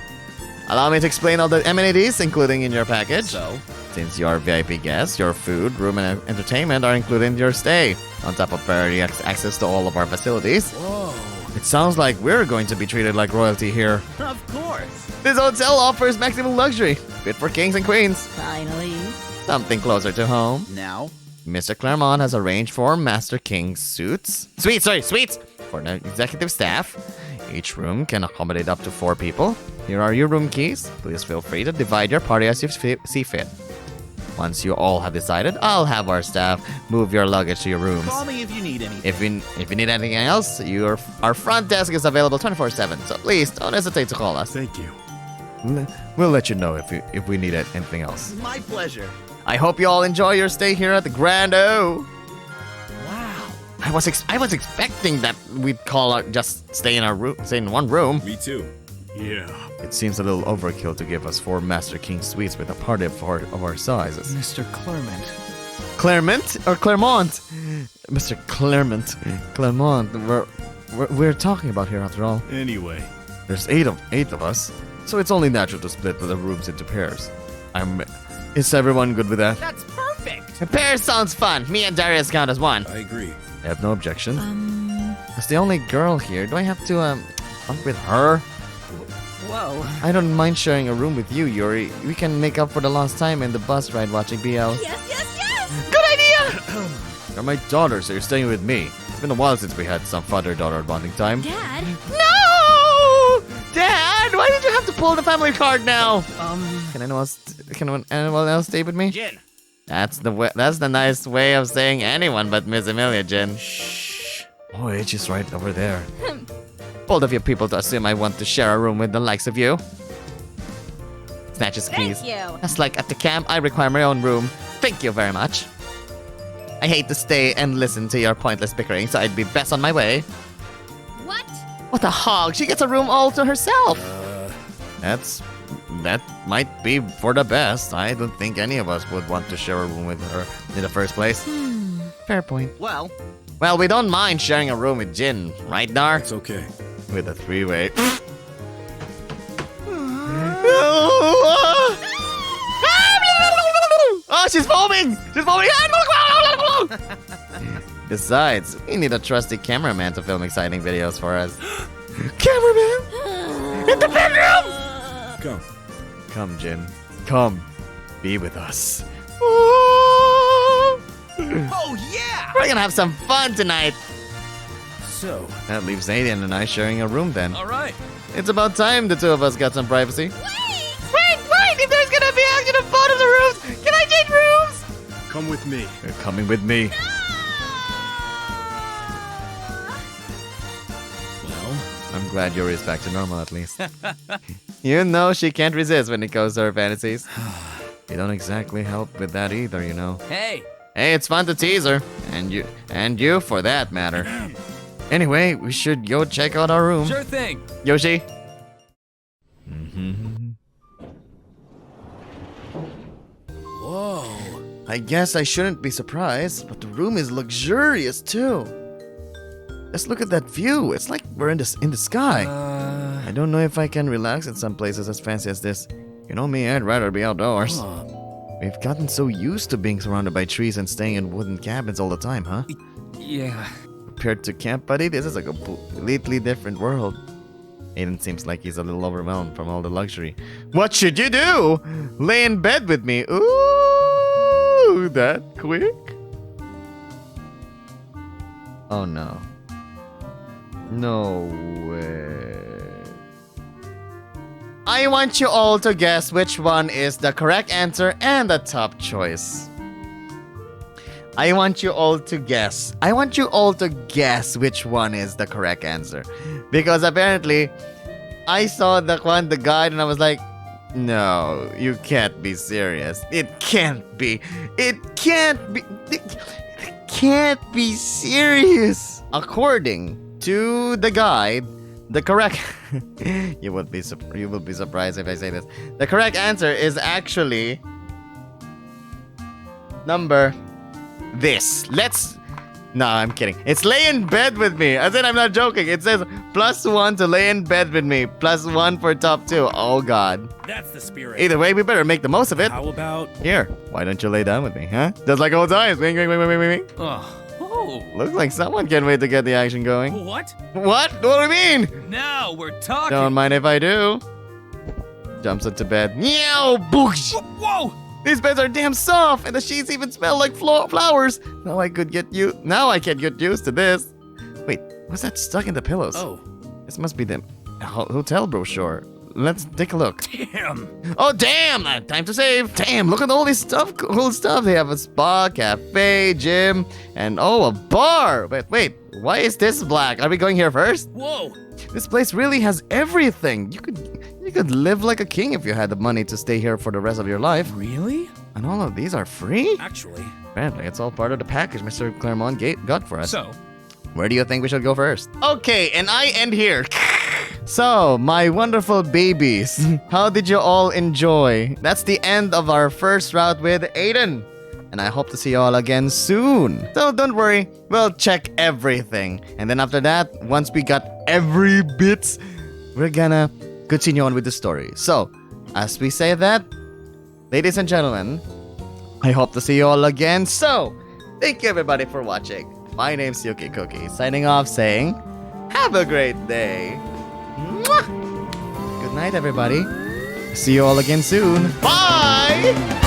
Allow me to explain all the amenities including in your package. So, Since you are VIP guests, your food, room, and entertainment are included in your stay, on top of priority access to all of our facilities. whoa. It sounds like we're going to be treated like royalty here. Of course. This hotel offers maximum luxury, fit for kings and queens. Finally. Something closer to home. Now, Mr. Claremont has arranged for Master King's suites for the executive staff. Each room can accommodate up to 4 people. Here are your room keys. Please feel free to divide your party as you see fit. Once you all have decided, I'll have our staff move your luggage to your rooms. call me if you need anything. If you need anything else, our front desk is available 24/7. So please don't hesitate to call us. Thank you. We'll let you know if we need anything else. My pleasure. I hope you all enjoy your stay here at the Grand O. Wow. I was expecting that we'd just stay in one room. Me too. Yeah. It seems a little overkill to give us 4 Master King suites with a party of our sizes. Mr. Clermont. Claremont or Claremont? Mr. Claremont. Claremont. We're talking about here after all. Anyway, There's eight of us, so it's only natural to split the rooms into pairs. Is everyone good with that? That's perfect. A pair sounds fun. Me and Darius count as one. I agree. I have no objection. As the only girl here, do I have to bunk with her? Whoa. I don't mind sharing a room with you, Yuri. We can make up for the lost time in the bus ride watching BL. Yes! Good idea! You're my daughter, so you're staying with me. It's been a while since we had some father-daughter bonding time. Dad? No! Dad, why did you have to pull the family card now? Can anyone else stay with me? Jin. That's the nice way of saying anyone but Miss Amelia, Jin. Shh. Oh, it's just right over there. Bold of you people to assume I want to share a room with the likes of you. Snatches keys. Thank you. Just like at the camp, I require my own room. Thank you very much. I hate to stay and listen to your pointless bickering, so I'd be best on my way. What? What a hog! She gets a room all to herself! That might be for the best. I don't think any of us would want to share a room with her in the first place. Fair point. Well, Well, we don't mind sharing a room with Jin, right, Dar? It's okay. With a 3-way. Oh, she's foaming! She's foaming! Besides, we need a trusty cameraman to film exciting videos for us. Cameraman! In the bedroom! Come. Come, Jin. Come. Be with us. Oh, yeah! we're gonna have some fun tonight. So, That leaves Aiden and I sharing a room then. All right. It's about time the two of us got some privacy. Wait! If there's gonna be action of both of the rooms, can I change rooms? come with me. You're coming with me. well, I'm glad Yuri is back to normal at least. You know she can't resist when it comes to her fantasies. You don't exactly help with that either, you know. Hey. Hey, it's fun to tease her. And you for that matter. Anyway, we should go check out our room. Sure thing. Yoshi? whoa. I guess I shouldn't be surprised, but the room is luxurious too. Let's look at that view. It's like we're in the sky. I don't know if I can relax in some places as fancy as this. You know me, I'd rather be outdoors. We've gotten so used to being surrounded by trees and staying in wooden cabins all the time, huh? Yeah. Compared to Camp Buddy, this is a completely different world. Aiden seems like he's a little overwhelmed from all the luxury. What should you do? Lay in bed with me. Ooh, that quick? Oh no. No way. I want you all to guess which one is the correct answer and the top choice. I want you all to guess. I want you all to guess which one is the correct answer. Because apparently, I saw the guide, and I was like, no, you can't be serious. It can't be. It can't be. It can't be serious. According to the guide, the correct you will be surprised if I say this. The correct answer is actually number this. No, I'm kidding. It's lay in bed with me. I said I'm not joking. It says +1 to lay in bed with me. +1 for top 2. Oh, God. That's the spirit. Either way, we better make the most of it. How about... Here, why don't you lay down with me, huh? Just like old times. Wing, wing, wing, wing, wing, wing. Oh. Looks like someone can't wait to get the action going. What? What? What do you mean? Now we're talking. Don't mind if I do. Jumps into bed. Meow! Boosh! Whoa! These beds are damn soft, and the sheets even smell like flowers. Now I can get used to this. Wait, what's that stuck in the pillows? Oh. This must be the hotel brochure. Let's take a look. Damn. Oh, damn! Time to save. Damn, look at all this cool stuff. They have a spa, cafe, gym, and a bar. But wait, why is this black? Are we going here first? Whoa. This place really has everything. You could live like a king if you had the money to stay here for the rest of your life. Really? And all of these are free? Actually. Apparently, it's all part of the package Mr. Claremont got for us. So, where do you think we should go first? Okay, and I end here. So, my wonderful babies, how did you all enjoy? That's the end of our first route with Aiden. And I hope to see you all again soon. So don't worry, we'll check everything. And then after that, once we got every bit, we're gonna continue on with the story. So, as we say that, ladies and gentlemen, I hope to see you all again. So, thank you everybody for watching. My name's UkeKooki, signing off saying, have a great day. Mwah! Good night, everybody. See you all again soon. Bye!